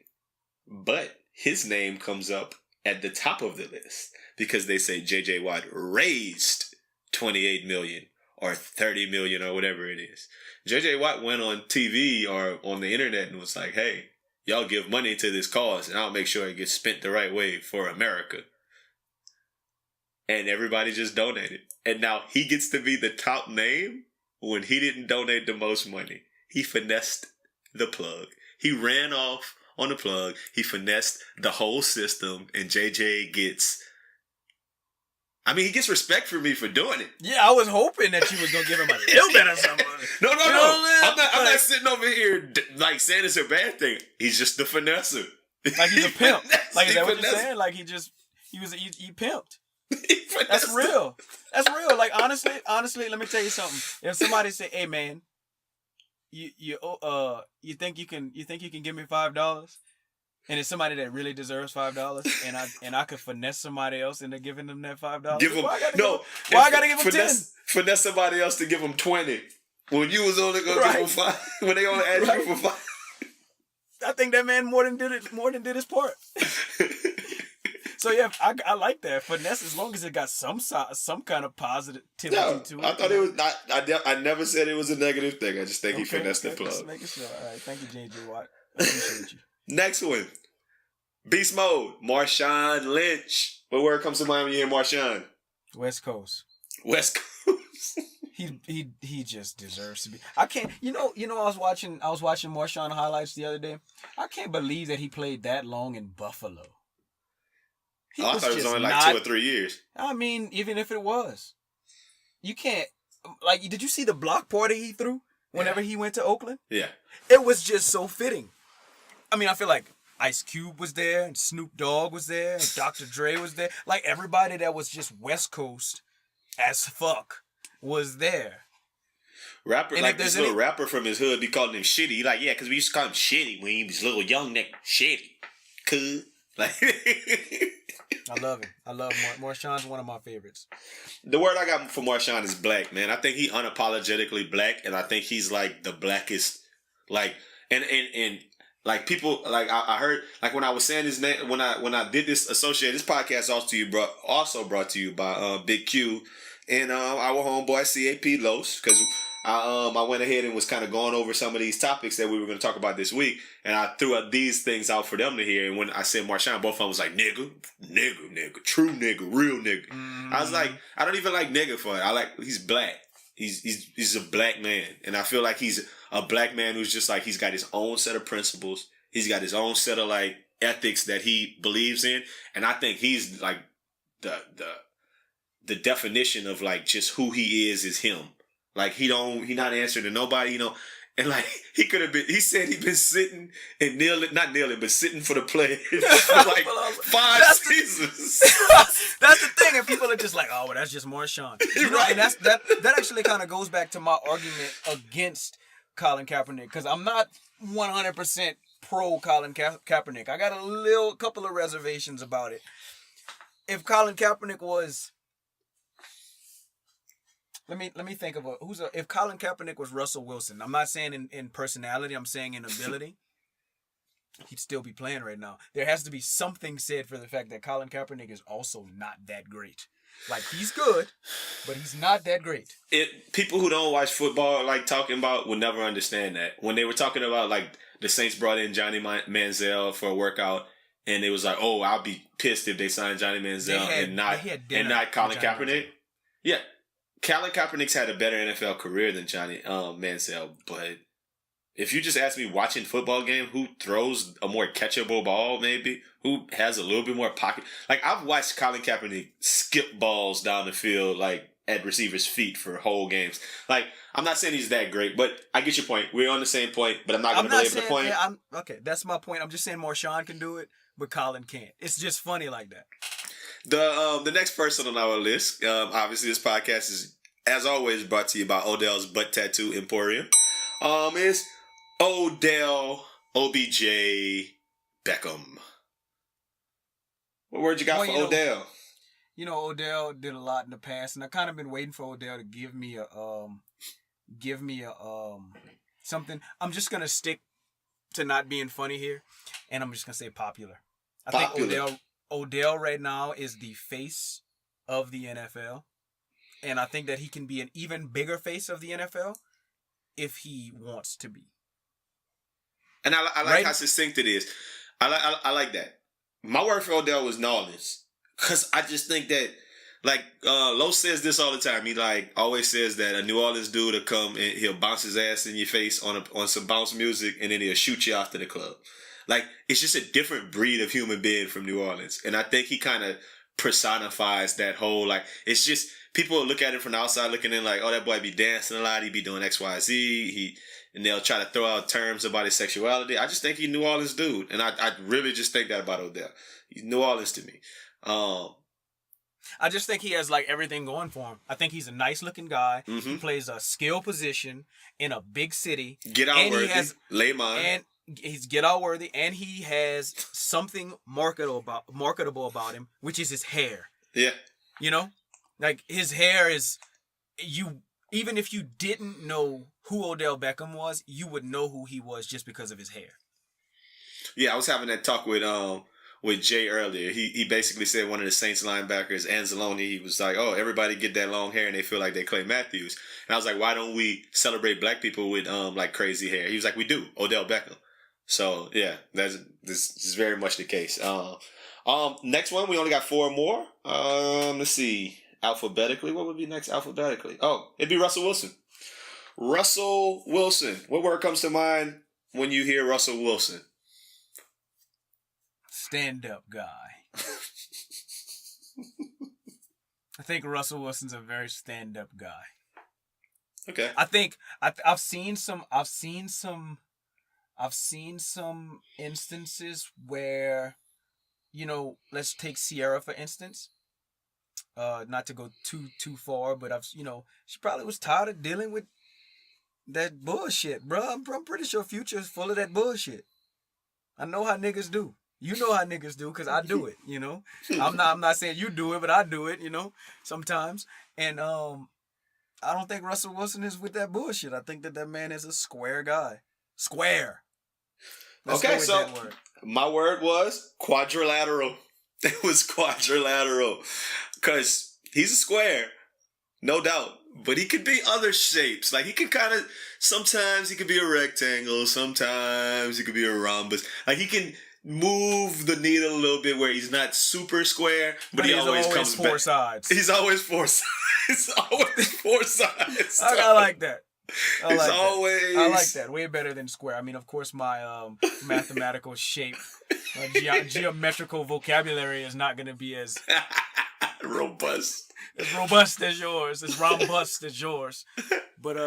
but his name comes up at the top of the list because they say J.J. Watt raised $28 million or $30 million or whatever it is. J.J. Watt went on TV or on the internet and was like, hey, y'all give money to this cause and I'll make sure it gets spent the right way for America. And everybody just donated. And now he gets to be the top name when he didn't donate the most money. He finessed the plug. He ran off on the plug. He finessed the whole system. And JJ gets... I mean, he gets respect from me for doing it. Yeah, I was hoping that you was going to give him a little bit of something. No. I'm not sitting over here like saying it's a bad thing. He's just the finesser. Like he's a pimp. Like, is that what you're saying? Like he pimped. That's real. That's real. Like honestly, let me tell you something. If somebody say, "Hey man, you think you can give me $5?" and it's somebody that really deserves $5, and I could finesse somebody else into giving them that $5. Why I gotta give them 10? Finesse somebody else to give them 20 when you was only gonna give them 5. When they only asked you for 5. I think that man more than did his part. So yeah, I like that finesse as long as it got some kind of positivity to it. I thought it was not. I never said it was a negative thing. I just think he finessed the plug. Just making sure. All right, thank you, J.J. Watt. I appreciate you. Next one, Beast Mode, Marshawn Lynch. What word comes to mind when you hear Marshawn? West Coast. He just deserves to be. I can't. You know. I was watching Marshawn highlights the other day. I can't believe that he played that long in Buffalo. I thought it was only like 2 or 3 years. I mean, even if it was, you can't. Like, did you see the block party he threw whenever he went to Oakland? Yeah. It was just so fitting. I mean, I feel like Ice Cube was there, and Snoop Dogg was there, and Dr. Dre was there. Like, everybody that was just West Coast as fuck was there. Rapper, and like this little rapper from his hood, be calling him Shitty. He like, yeah, because we used to call him Shitty when he was little young nigga. Shitty. Cool. Like... I love him. I love Marshawn's one of my favorites. The word I got for Marshawn is black, man. I think he unapologetically black, and I think he's like the blackest. Like, and like people, like I heard, like when I was saying his name, when I did this podcast also brought to you by Big Q and our homeboy CAP Los, because I went ahead and was kind of going over some of these topics that we were going to talk about this week, and I threw out these things out for them to hear. And when I said Marshawn, both of them was like, nigga, true nigga, real nigga. Mm-hmm. I was like, I don't even like nigga for it. He's black. He's a black man. And I feel like he's a black man who's just like, he's got his own set of principles. He's got his own set of like ethics that he believes in. And I think he's like the definition of like just who he is him. Like he not answering to nobody, And like he could have been, he said he'd been sitting and not kneeling, but sitting for the play for like 5 seasons. That's the thing, and people are just like, oh, well, that's just more Sean. You know, and that actually kind of goes back to my argument against Colin Kaepernick, because I'm not 100% pro Colin Kaepernick. I got a couple of reservations about it. If Colin Kaepernick was, let me think of if Colin Kaepernick was Russell Wilson, I'm not saying in personality, I'm saying in ability, he'd still be playing right now. There has to be something said for the fact that Colin Kaepernick is also not that great. Like, he's good, but he's not that great. People who don't watch football, like, talking about, will never understand that. When they were talking about, like, the Saints brought in Johnny Manziel for a workout, and it was like, oh, I'll be pissed if they sign Johnny Manziel and not Colin Kaepernick. Yeah. Colin Kaepernick's had a better NFL career than Johnny Manziel, but if you just ask me, watching football game, who throws a more catchable ball, maybe, who has a little bit more pocket. Like, I've watched Colin Kaepernick skip balls down the field, like, at receivers' feet for whole games. Like, I'm not saying he's that great, but I get your point. We're on the same point, but I'm not going to belabor the point. Yeah, okay, that's my point. I'm just saying more Sean can do it, but Colin can't. It's just funny like that. The next person on our list, obviously this podcast is, as always, brought to you by Odell's Butt Tattoo Emporium, is Odell OBJ Beckham. What word you got for Odell? You know, Odell did a lot in the past, and I kind of been waiting for Odell to give me a something. I'm just gonna stick to not being funny here, and I'm just gonna say popular. I think Odell right now is the face of the NFL, and I think that he can be an even bigger face of the NFL if he wants to be. And I like how succinct it is. I like that. My word for Odell was knowledge. Because I just think that, like, Lo says this all the time. He, like, always says that a New Orleans dude will come and he'll bounce his ass in your face on some bounce music, and then he'll shoot you after the club. Like, it's just a different breed of human being from New Orleans. And I think he kind of personifies that whole, like, it's just, people look at it from the outside looking in like, oh, that boy be dancing a lot. He be doing X, Y, Z. And they'll try to throw out terms about his sexuality. I just think he's a New Orleans dude. And I really just think that about Odell. He's New Orleans to me. I just think he has, like, everything going for him. I think he's a nice looking guy. Mm-hmm. He plays a skill position in a big city. Get out worthy. Lay mine. And he's get out worthy. And he has something marketable about him, which is his hair. Yeah. You know? Like, his hair is, even if you didn't know who Odell Beckham was, you would know who he was just because of his hair. Yeah, I was having that talk with Jay earlier. He basically said one of the Saints linebackers, Anzalone, he was like, oh, everybody get that long hair and they feel like they Clay Matthews. And I was like, why don't we celebrate black people with like crazy hair? He was like, we do. Odell Beckham. So yeah, this is very much the case. Next one, we only got 4 more. Let's see. Alphabetically, what would be next alphabetically? Oh, it'd be Russell Wilson. Russell Wilson. What word comes to mind when you hear Russell Wilson? Stand-up guy. I think Russell Wilson's a very stand-up guy. Okay. I think I've seen some instances where, you know, let's take Sierra for instance. Not to go too far, but she probably was tired of dealing with that bullshit, bro. I'm pretty sure Future is full of that bullshit. I know how niggas do. You know how niggas do, because I do it, you know. I'm not saying you do it, but I do it, you know, sometimes. And I don't think Russell Wilson is with that bullshit. I think that man is a square guy. Square. Let's okay, so my word was quadrilateral. It was quadrilateral. Because he's a square, no doubt. But he could be other shapes. Like, he could kind of, sometimes he could be a rectangle. Sometimes he could be a rhombus. Like, he can move the needle a little bit where he's not super square, but he always comes back. Sides. He's always 4 sides. It's always 4 sides. I like that. I like that. Way better than square. I mean, of course, my mathematical shape, geometrical vocabulary is not going to be as robust. As robust as yours. As robust as yours. But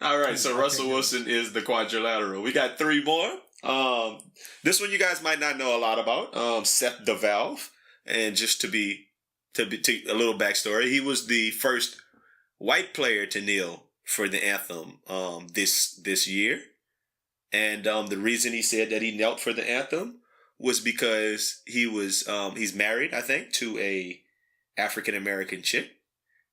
All right, so Russell Wilson is the quadrilateral. We got 3 more. This one you guys might not know a lot about. Seth the Valve, and just to a little backstory, he was the first white player to kneel for the anthem this year, and the reason he said that he knelt for the anthem was because he's married, I think, to a African American chick,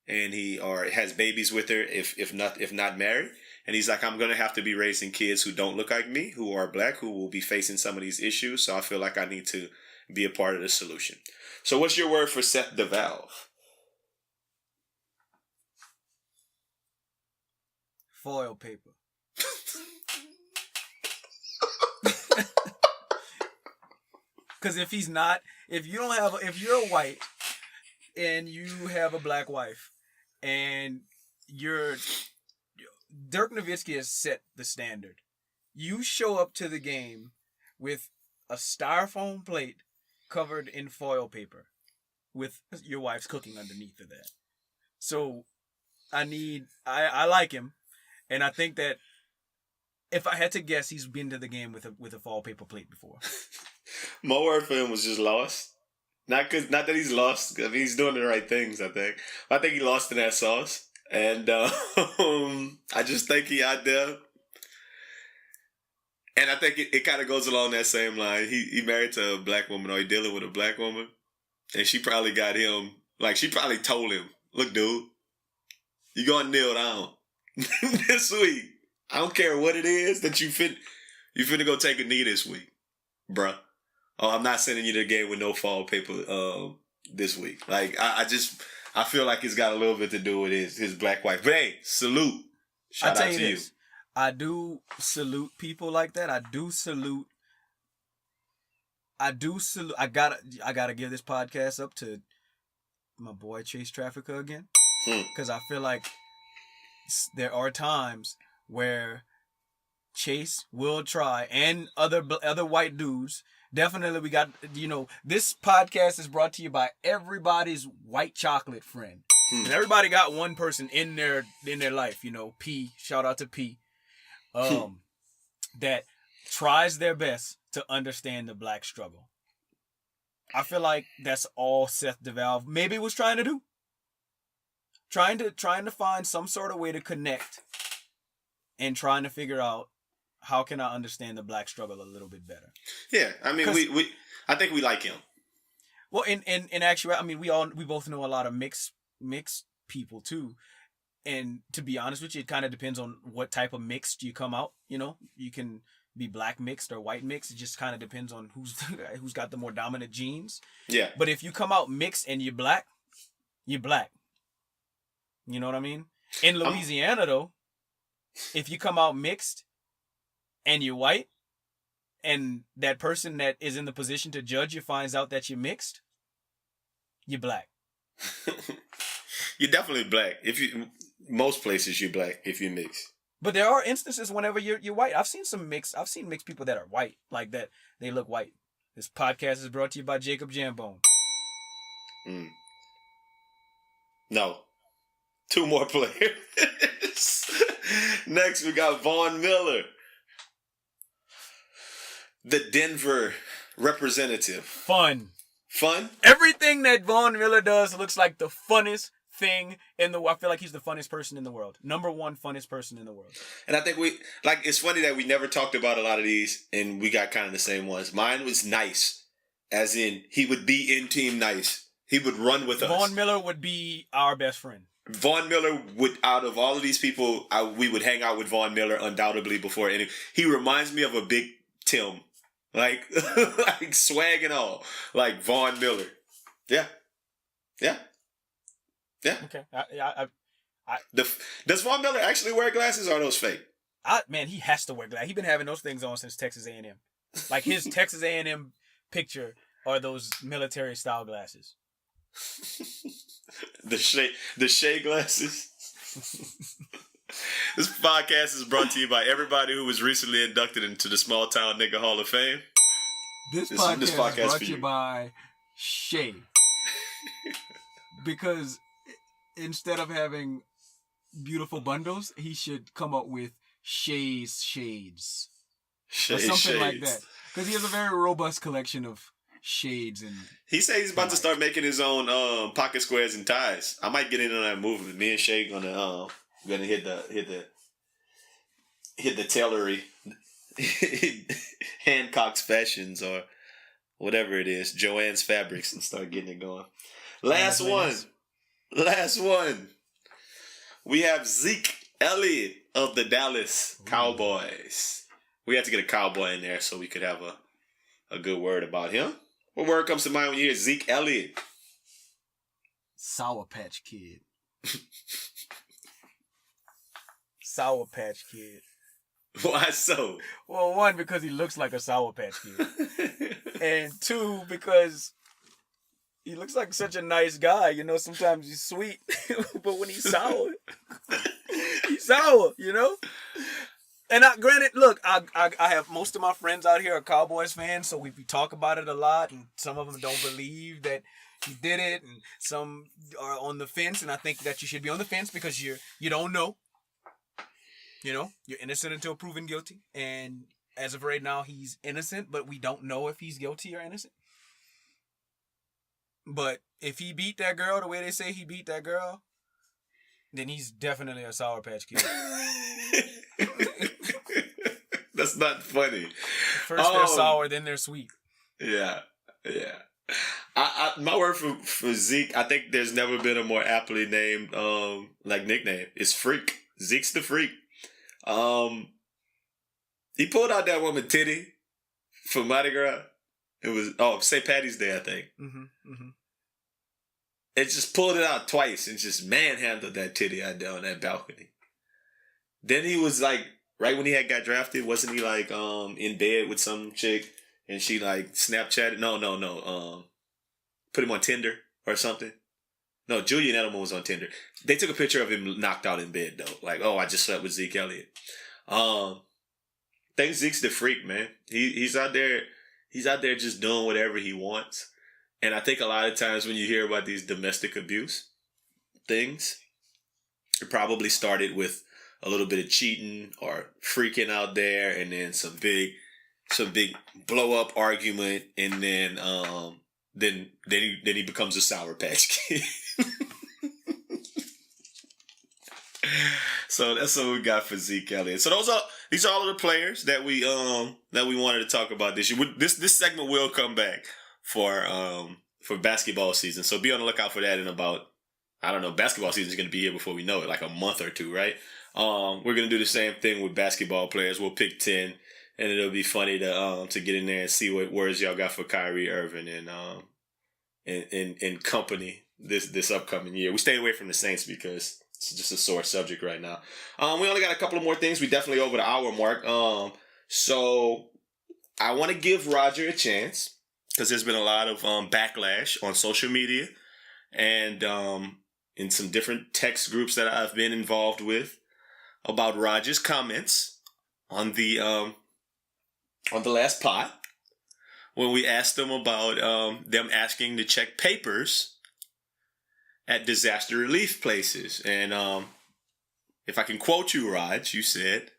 and he has babies with her if not married. And he's like, I'm going to have to be raising kids who don't look like me, who are black, who will be facing some of these issues. So I feel like I need to be a part of the solution. So what's your word for Seth the Valve? Foil paper. Because if you're white and you have a black wife and Dirk Nowitzki has set the standard. You show up to the game with a styrofoam plate covered in foil paper with your wife's cooking underneath of that. So I like him, and I think that if I had to guess, he's been to the game with a foil paper plate before. My word for him was just lost. Not that he's lost. I mean, he's doing the right things, I think. I think he lost in that sauce. And I just think he out there. And I think it kind of goes along that same line. He married to a black woman, or he dealing with a black woman. And she probably got him, like, she probably told him, look, dude, you gonna kneel down this week. I don't care what it is that you finna go take a knee this week, bruh. Oh, I'm not sending you to the game with no foil paper this week. Like, I feel like it's got a little bit to do with his black wife. But hey, salute. Shout out to you. I do salute people like that. I gotta give this podcast up to my boy Chase Trafficker again. Because I feel like there are times where Chase will try, and other white dudes. Definitely, we got, this podcast is brought to you by everybody's white chocolate friend. And everybody got one person in their life, P, shout out to P, that tries their best to understand the black struggle. I feel like that's all Seth DeValve maybe was trying to do. Trying to find some sort of way to connect and trying to figure out how can I understand the black struggle a little bit better. Yeah, I mean, I think we like him. Well, in actuality, I mean, we both know a lot of mixed people too, and to be honest with you, it kind of depends on what type of mixed you come out. You can be black mixed or white mixed. It just kind of depends on who's got the more dominant genes. Yeah. But if you come out mixed and you're black, you're black. You know what I mean? In Louisiana, though, if you come out mixed and you're white, and that person that is in the position to judge you finds out that you're mixed, you're black. You're definitely black. Most places you're black if you're mixed. But there are instances whenever you're white. I've seen mixed people that are white, like that. They look white. This podcast is brought to you by Jacob Jambone. No. 2 more players. Next, we got Von Miller, the Denver representative. Fun. Fun? Everything that Von Miller does looks like the funnest thing in the world. I feel like he's the funnest person in the world. Number 1 funnest person in the world. And I think it's funny that we never talked about a lot of these, and we got kind of the same ones. Mine was nice, as in he would be in team nice. He would run with us. Von Miller would be our best friend. Von Miller would, out of all of these people, we would hang out with Von Miller undoubtedly before any. He reminds me of a big Tim, like swag and all, like Von Miller. Yeah. Okay. Does Von Miller actually wear glasses, or are those fake? Man, he has to wear glasses. He's been having those things on since Texas A&M. Like his Texas A&M picture are those military style glasses. The Shea glasses. This podcast is brought to you by everybody who was recently inducted into the Small Town Nigga Hall of Fame. This podcast is brought to you by Shea. Because instead of having beautiful bundles, he should come up with shades. Or something Shades. like that. Because he has a very robust collection of shades. And he said he's about to start making his own pocket squares and ties. I might get in on that movement. Me and Shay gonna hit the tailory, Hancock's Fashions or whatever it is, Joanne's Fabrics, and start getting it going. Last one. We have Zeke Elliott of the Dallas Cowboys. We had to get a cowboy in there so we could have a good word about him. What word comes to mind when you hear Zeke Elliott? Sour Patch Kid. Sour Patch Kid. Why so? Well, one, because he looks like a Sour Patch Kid. And two, because he looks like such a nice guy. You know, sometimes he's sweet, but when he's sour, he's sour, you know? And granted, look, I have most of my friends out here are Cowboys fans, so we talk about it a lot, and some of them don't believe that he did it, and some are on the fence, and I think that you should be on the fence because you don't know. You know, you're innocent until proven guilty, and as of right now, he's innocent, but we don't know if he's guilty or innocent. But if he beat that girl the way they say he beat that girl, then he's definitely a Sour Patch Kid. That's not funny. First they're sour, then they're sweet. Yeah. My word for Zeke, I think there's never been a more aptly named nickname. It's Freak. Zeke's the Freak. He pulled out that woman titty for Mardi Gras. It was St. Patty's Day, I think. It just pulled it out twice and just manhandled that titty out there on that balcony. Then he was like, right when he got drafted, wasn't he like in bed with some chick and she like Snapchatted? No. Put him on Tinder or something. No, Julian Edelman was on Tinder. They took a picture of him knocked out in bed though. Like, I just slept with Zeke Elliott. Think Zeke's the Freak, man. He's out there just doing whatever he wants. And I think a lot of times when you hear about these domestic abuse things, it probably started with a little bit of cheating or freaking out there, and then some big blow up argument, and then he becomes a Sour Patch Kid. So that's what we got for Zeke Elliott. So these are all of the players that we wanted to talk about this year. This segment will come back for basketball season. So be on the lookout for that in about, I don't know, basketball season is going to be here before we know it, like a month or two, right? We're going to do the same thing with basketball players. We'll pick 10, and it'll be funny to get in there and see what words y'all got for Kyrie Irving and company this upcoming year. We stayed away from the Saints because it's just a sore subject right now. We only got a couple of more things. We definitely over the hour mark. So I want to give Roger a chance because there's been a lot of backlash on social media and in some different text groups that I've been involved with about Roger's comments on the last pod when we asked them about them asking to check papers at disaster relief places. And if I can quote you, Raj, you said,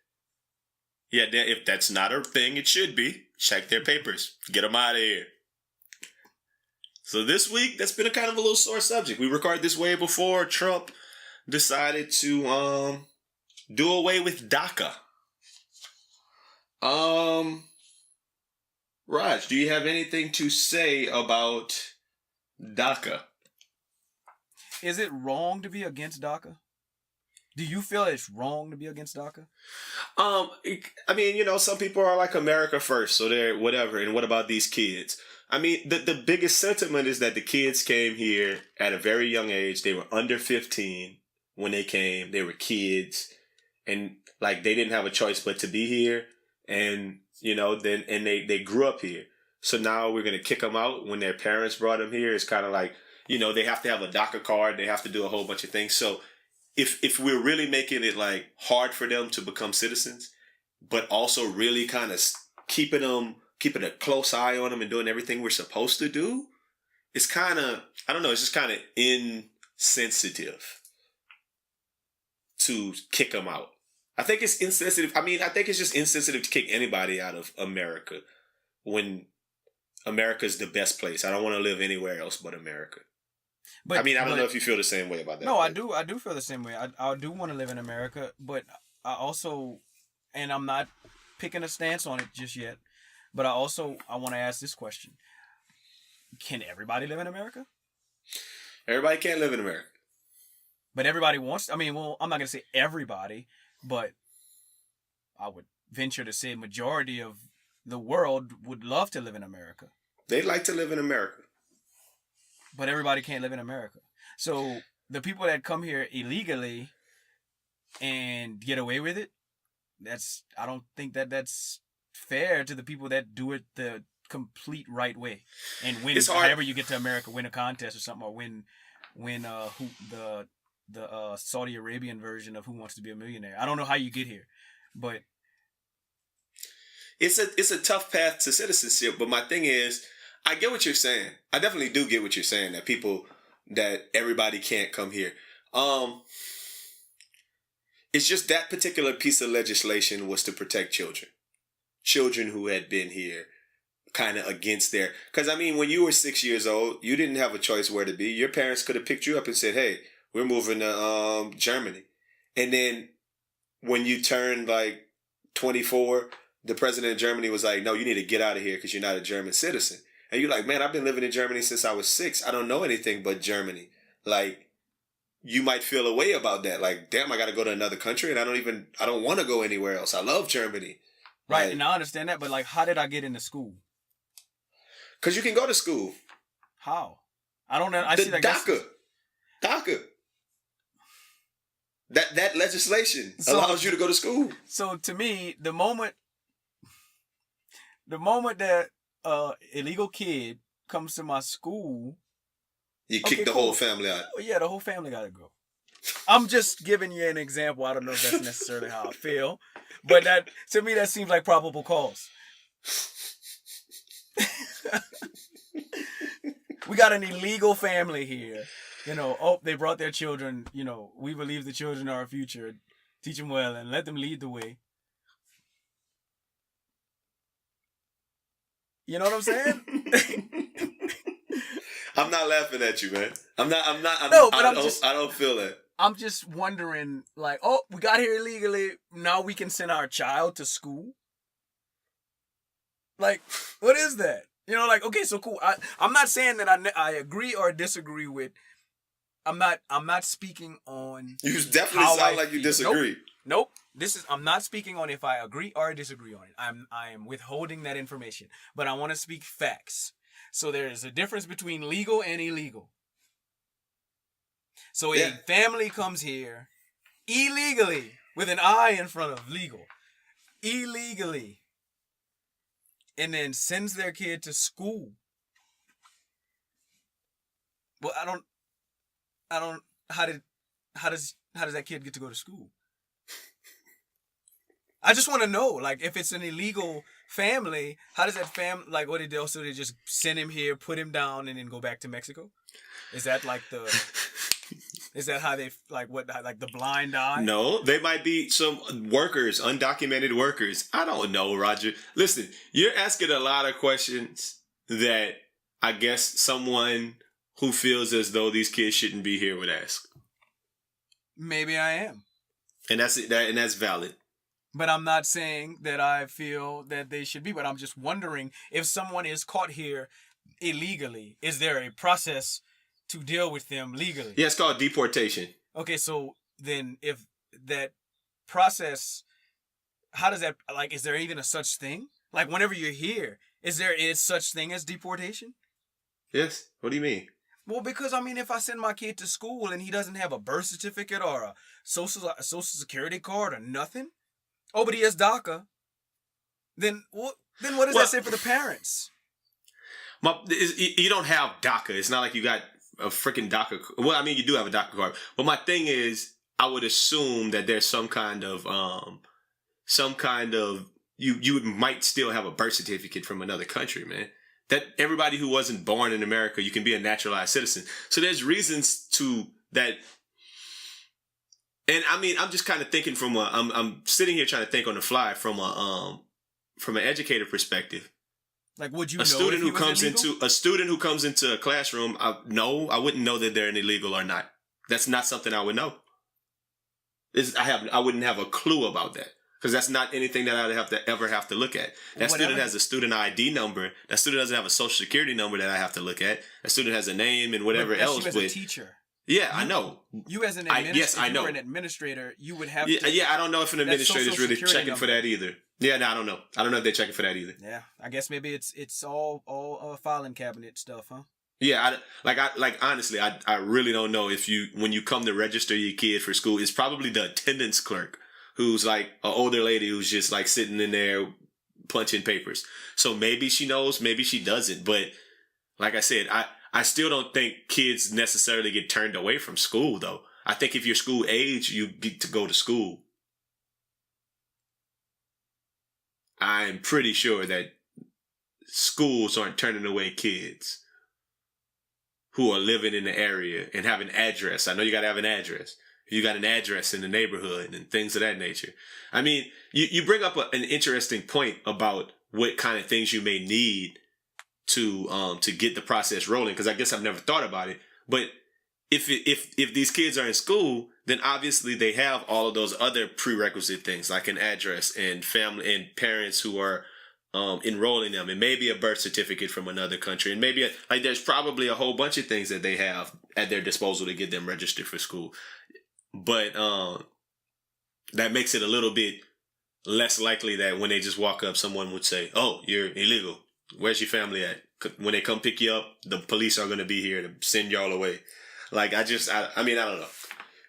yeah, if that's not a thing, it should be. Check their papers. Get them out of here. So this week, that's been a kind of a little sore subject. We recorded this way before Trump decided to do away with DACA. Raj, do you have anything to say about DACA? Is it wrong to be against DACA? Do you feel it's wrong to be against DACA? I mean, some people are like America first, so they're whatever. And what about these kids? I mean, the biggest sentiment is that the kids came here at a very young age. They were under 15 when they came. They were kids. And like they didn't have a choice but to be here. And, they grew up here. So now we're going to kick them out when their parents brought them here. It's kind of like, they have to have a DACA card. They have to do a whole bunch of things. So if we're really making it like hard for them to become citizens, but also really kind of keeping a close eye on them and doing everything we're supposed to do, it's kind of, I don't know, it's just kind of insensitive. to kick them out. I think it's insensitive. I mean, I think it's just insensitive to kick anybody out of America when America's the best place. I don't want to live anywhere else but America. But I mean, I don't know if you feel the same way about that. No, I do. I do feel the same way. I do want to live in America, but I also, and I'm not picking a stance on it just yet, but I want to ask this question: can everybody live in America? Everybody can't live in America. But everybody wants. I mean, well, I'm not gonna say everybody, but I would venture to say majority of the world would love to live in America. They like to live in America. But everybody can't live in America. So the people that come here illegally and get away with it, I don't think that's fair to the people that do it the complete right way. And win, however you get to America, win a contest or something, or win the Saudi Arabian version of Who Wants to Be a Millionaire. I don't know how you get here, but it's a tough path to citizenship. But my thing is, I get what you're saying. I definitely do get what you're saying, that everybody can't come here. It's just that particular piece of legislation was to protect children who had been here kind of against their, because I mean, when you were 6 years old, you didn't have a choice where to be. Your parents could have picked you up and said, hey, we're moving to Germany. And then when you turned like 24, the president of Germany was like, no, you need to get out of here because you're not a German citizen. And you're like, man, I've been living in Germany since I was 6. I don't know anything but Germany. Like, you might feel a way about that. Like, damn, I got to go to another country and I don't want to go anywhere else. I love Germany. Right. Like, and I understand that. But like, how did I get into school? Because you can go to school. How? I don't know. DACA. That legislation allows you to go to school. So to me, the moment that illegal kid comes to my school, you kick the whole family out. Yeah, the whole family gotta go. I'm just giving you an example. I don't know if that's necessarily how I feel, but that to me that seems like probable cause. We got an illegal family here. They brought their children. We believe the children are our future. Teach them well and let them lead the way. You know what I'm saying? I'm not laughing at you, man. I don't feel that. I'm just wondering, like, we got here illegally. Now we can send our child to school. Like, what is that? Okay, so cool. I'm not saying that I agree or disagree with. I'm not speaking on. You definitely sound like you disagree. Nope. I'm not speaking on if I agree or disagree on it. I am withholding that information. But I want to speak facts. So there is a difference between legal and illegal. So a family comes here illegally with an I in front of legal. Illegally. And then sends their kid to school. Well, I don't how does that kid get to go to school? I just want to know, like, if it's an illegal family, how does that like, what did they also, they just send him here, put him down, and then go back to Mexico? Is that like is that how they, like, the blind eye? No, they might be some workers, undocumented workers. I don't know, Roger. Listen, you're asking a lot of questions that I guess someone who feels as though these kids shouldn't be here would ask. Maybe I am. And that's valid. But I'm not saying that I feel that they should be, but I'm just wondering if someone is caught here illegally, is there a process to deal with them legally? Yeah, it's called deportation. Okay, so then if that process, how does that, like, is there even a such thing? Like, whenever you're here, is there such thing as deportation? Yes. What do you mean? Well, because, I mean, if I send my kid to school and he doesn't have a birth certificate or a social security card or nothing, but he has DACA, then what does that say for the parents? You don't have DACA. It's not like you got a freaking DACA. Well, I mean, you do have a DACA card. But my thing is, I would assume that there's some kind of you might still have a birth certificate from another country, man. That everybody who wasn't born in America, you can be a naturalized citizen. So there's reasons to that. And I mean, I'm just kind of thinking I'm sitting here trying to think on the fly from an educator perspective. Like, would you a know student if he who was comes illegal? into a student who comes into a classroom? I wouldn't know that they're illegal or not. That's not something I would know. I wouldn't have a clue about that. Because that's not anything that I'd ever have to look at. That student has a student ID number. That student doesn't have a social security number that I have to look at. That student has a name and whatever else. You as a teacher. Yeah, I know. You as an administrator, if you were an administrator, you would have to. Yeah, I don't know if an administrator is really checking for that either. Yeah, no, I don't know. I don't know if they're checking for that either. Yeah, I guess maybe it's all filing cabinet stuff, huh? Yeah, honestly, I really don't know if when you come to register your kid for school, it's probably the attendance clerk who's like an older lady who's just like sitting in there punching papers. So maybe she knows, maybe she doesn't. But like I said, I still don't think kids necessarily get turned away from school, though. I think if you're school age, you get to go to school. I'm pretty sure that schools aren't turning away kids who are living in the area and have an address. I know you got to have an address. You got an address in the neighborhood and things of that nature. I mean, you bring up an interesting point about what kind of things you may need to get the process rolling. Because I guess I've never thought about it. But if these kids are in school, then obviously they have all of those other prerequisite things like an address and family and parents who are enrolling them, and maybe a birth certificate from another country, and maybe there's probably a whole bunch of things that they have at their disposal to get them registered for school. But that makes it a little bit less likely that when they just walk up, someone would say, "Oh, you're illegal. Where's your family at?" When they come pick you up, the police are going to be here to send y'all away. Like, I mean, I don't know.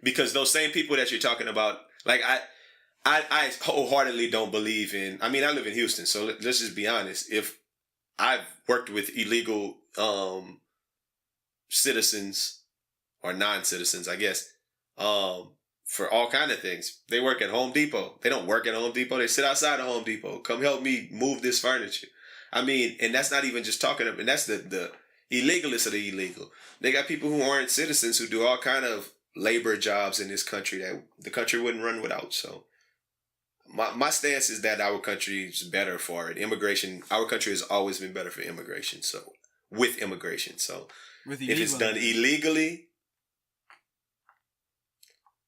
Because those same people that you're talking about, like, I wholeheartedly don't believe in, I mean, I live in Houston, so let's just be honest. If I've worked with illegal citizens or non-citizens, I guess, for all kind of things. They work at Home Depot. They don't work at Home Depot. They sit outside of Home Depot. Come help me move this furniture. I mean, and that's not even just talking about, and that's the illegalists of the illegal. They got people who aren't citizens who do all kind of labor jobs in this country that the country wouldn't run without. So my stance is that our country is better for it. Immigration, our country has always been better for immigration. So with immigration. So if it's done illegally,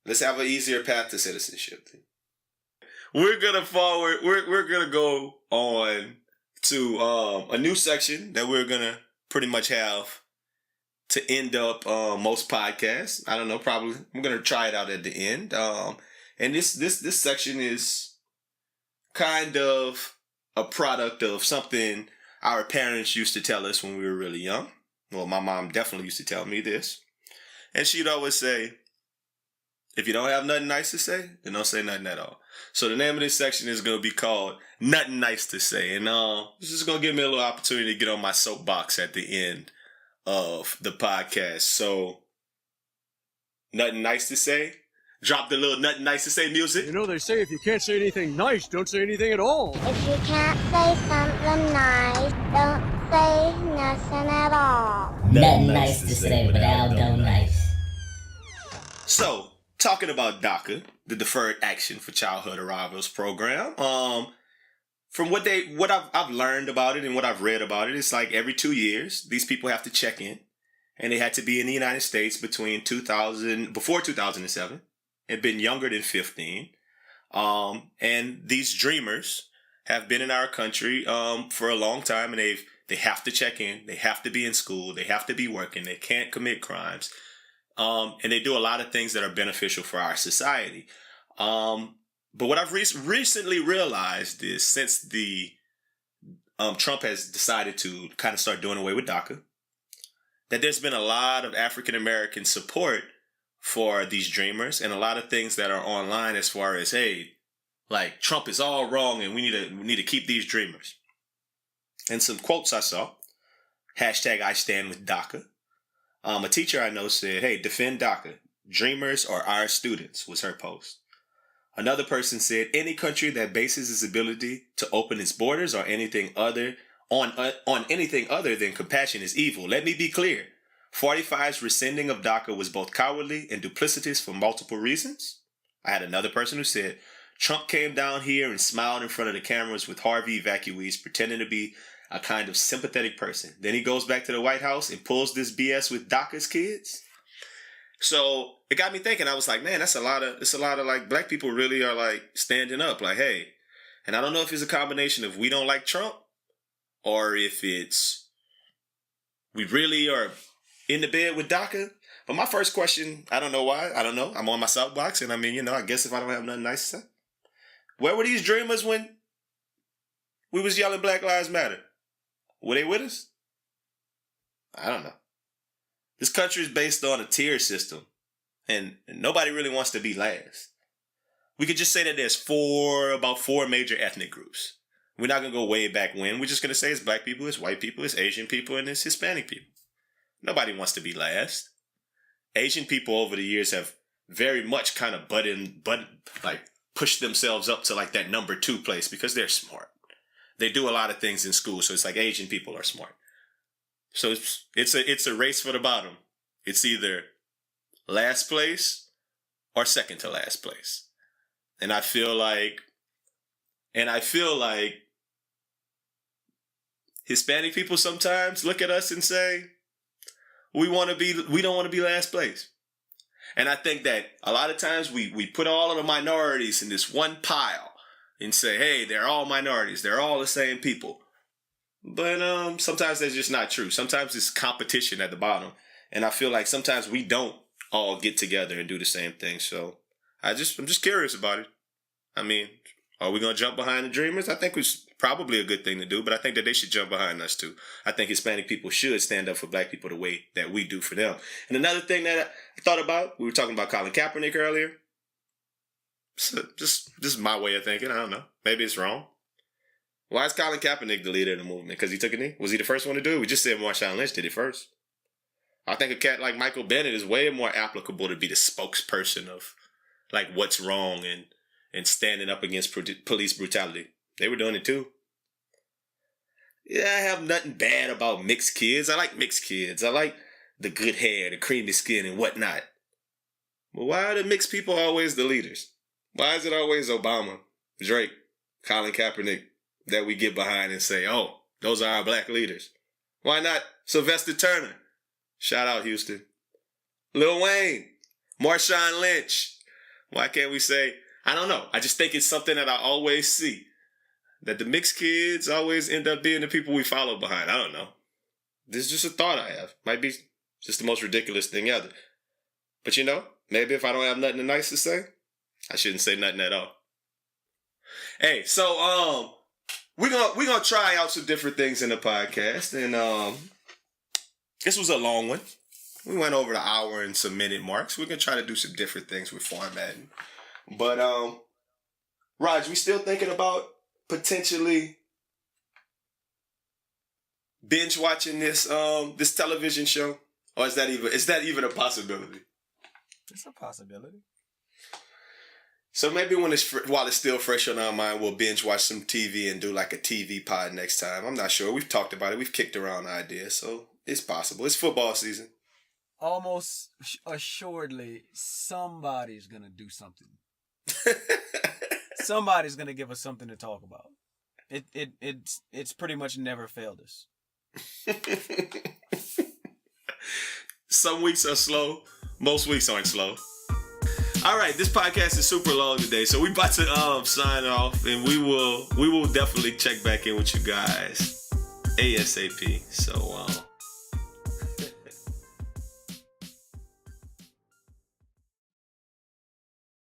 let's have an easier path to citizenship. We're gonna go on to a new section that we're gonna pretty much have to end up most podcasts. I don't know, probably I'm gonna try it out at the end. And this section is kind of a product of something our parents used to tell us when we were really young. Well, my mom definitely used to tell me this, and she'd always say, if you don't have nothing nice to say, then don't say nothing at all. So the name of this section is going to be called Nothing Nice to Say. And this is going to give me a little opportunity to get on my soapbox at the end of the podcast. So, nothing nice to say? Drop the little nothing nice to say music. You know, they say if you can't say anything nice, don't say anything at all. If you can't say something nice, don't say nothing at all. Nothing nice to say, but Aldo nice. So, talking about DACA, the Deferred Action for Childhood Arrivals program, from what I've learned about it and what I've read about it, it's like every 2 years, these people have to check in, and they had to be in the United States before 2007, and been younger than 15. And these dreamers have been in our country for a long time, and they have to check in, they have to be in school, they have to be working, they can't commit crimes. And they do a lot of things that are beneficial for our society. But what I've recently realized is since the Trump has decided to kind of start doing away with DACA, that there's been a lot of African American support for these dreamers and a lot of things that are online as far as, hey, like Trump is all wrong and we need to keep these dreamers. And some quotes I saw, hashtag I stand with DACA. A teacher I know said, hey, defend DACA. Dreamers are our students, was her post. Another person said, any country that bases its ability to open its borders or anything other on anything other than compassion is evil. Let me be clear. 45's rescinding of DACA was both cowardly and duplicitous for multiple reasons. I had another person who said, Trump came down here and smiled in front of the cameras with Harvey evacuees, pretending to be a kind of sympathetic person. Then he goes back to the White House and pulls this BS with DACA's kids. So it got me thinking. I was like, man, it's a lot of like black people really are like standing up like, hey. And I don't know if it's a combination of we don't like Trump or if it's we really are in the bed with DACA. But my first question, I don't know why. I don't know. I'm on my soapbox. And I mean, I guess if I don't have nothing nice to say. Where were these dreamers when we was yelling Black Lives Matter? Were they with us? I don't know. This country is based on a tier system. And nobody really wants to be last. We could just say that there's about four major ethnic groups. We're not going to go way back when. We're just going to say it's black people, it's white people, it's Asian people, and it's Hispanic people. Nobody wants to be last. Asian people over the years have very much kind of pushed themselves up to like that number 2 place because they're smart. They do a lot of things in school, so it's like Asian people are smart. So it's a race for the bottom. It's either last place or second to last place. And I feel like Hispanic people sometimes look at us and say, we don't want to be last place. And I think that a lot of times we put all of the minorities in this one pile and say, hey, they're all minorities. They're all the same people. But sometimes that's just not true. Sometimes it's competition at the bottom. And I feel like sometimes we don't all get together and do the same thing. So I'm just curious about it. I mean, are we going to jump behind the Dreamers? I think it's probably a good thing to do, but I think that they should jump behind us too. I think Hispanic people should stand up for black people the way that we do for them. And another thing that I thought about, we were talking about Colin Kaepernick earlier. So this is my way of thinking. I don't know. Maybe it's wrong. Why is Colin Kaepernick the leader of the movement? Because he took a knee? Was he the first one to do it? We just said Marshawn Lynch did it first. I think a cat like Michael Bennett is way more applicable to be the spokesperson of like what's wrong and standing up against police brutality. They were doing it too. Yeah, I have nothing bad about mixed kids. I like mixed kids. I like the good hair, the creamy skin and whatnot. But why are the mixed people always the leaders? Why is it always Obama, Drake, Colin Kaepernick that we get behind and say, oh, those are our black leaders? Why not Sylvester Turner? Shout out Houston. Lil Wayne, Marshawn Lynch. Why can't we say, I don't know. I just think it's something that I always see. That the mixed kids always end up being the people we follow behind. I don't know. This is just a thought I have. Might be just the most ridiculous thing ever. But maybe if I don't have nothing nice to say, I shouldn't say nothing at all. Hey, so we're gonna try out some different things in the podcast, and this was a long one. We went over the hour and some minute marks. We're gonna try to do some different things with formatting. But Raj, we still thinking about potentially binge watching this this television show, or is that even a possibility? It's a possibility. So maybe while it's still fresh on our mind, we'll binge watch some TV and do like a TV pod next time. I'm not sure. We've talked about it. We've kicked around the idea, so it's possible. It's football season. Almost assuredly, somebody's gonna do something. Somebody's gonna give us something to talk about. It's pretty much never failed us. Some weeks are slow. Most weeks aren't slow. All right, this podcast is super long today, so we about to sign off, and we will definitely check back in with you guys ASAP. So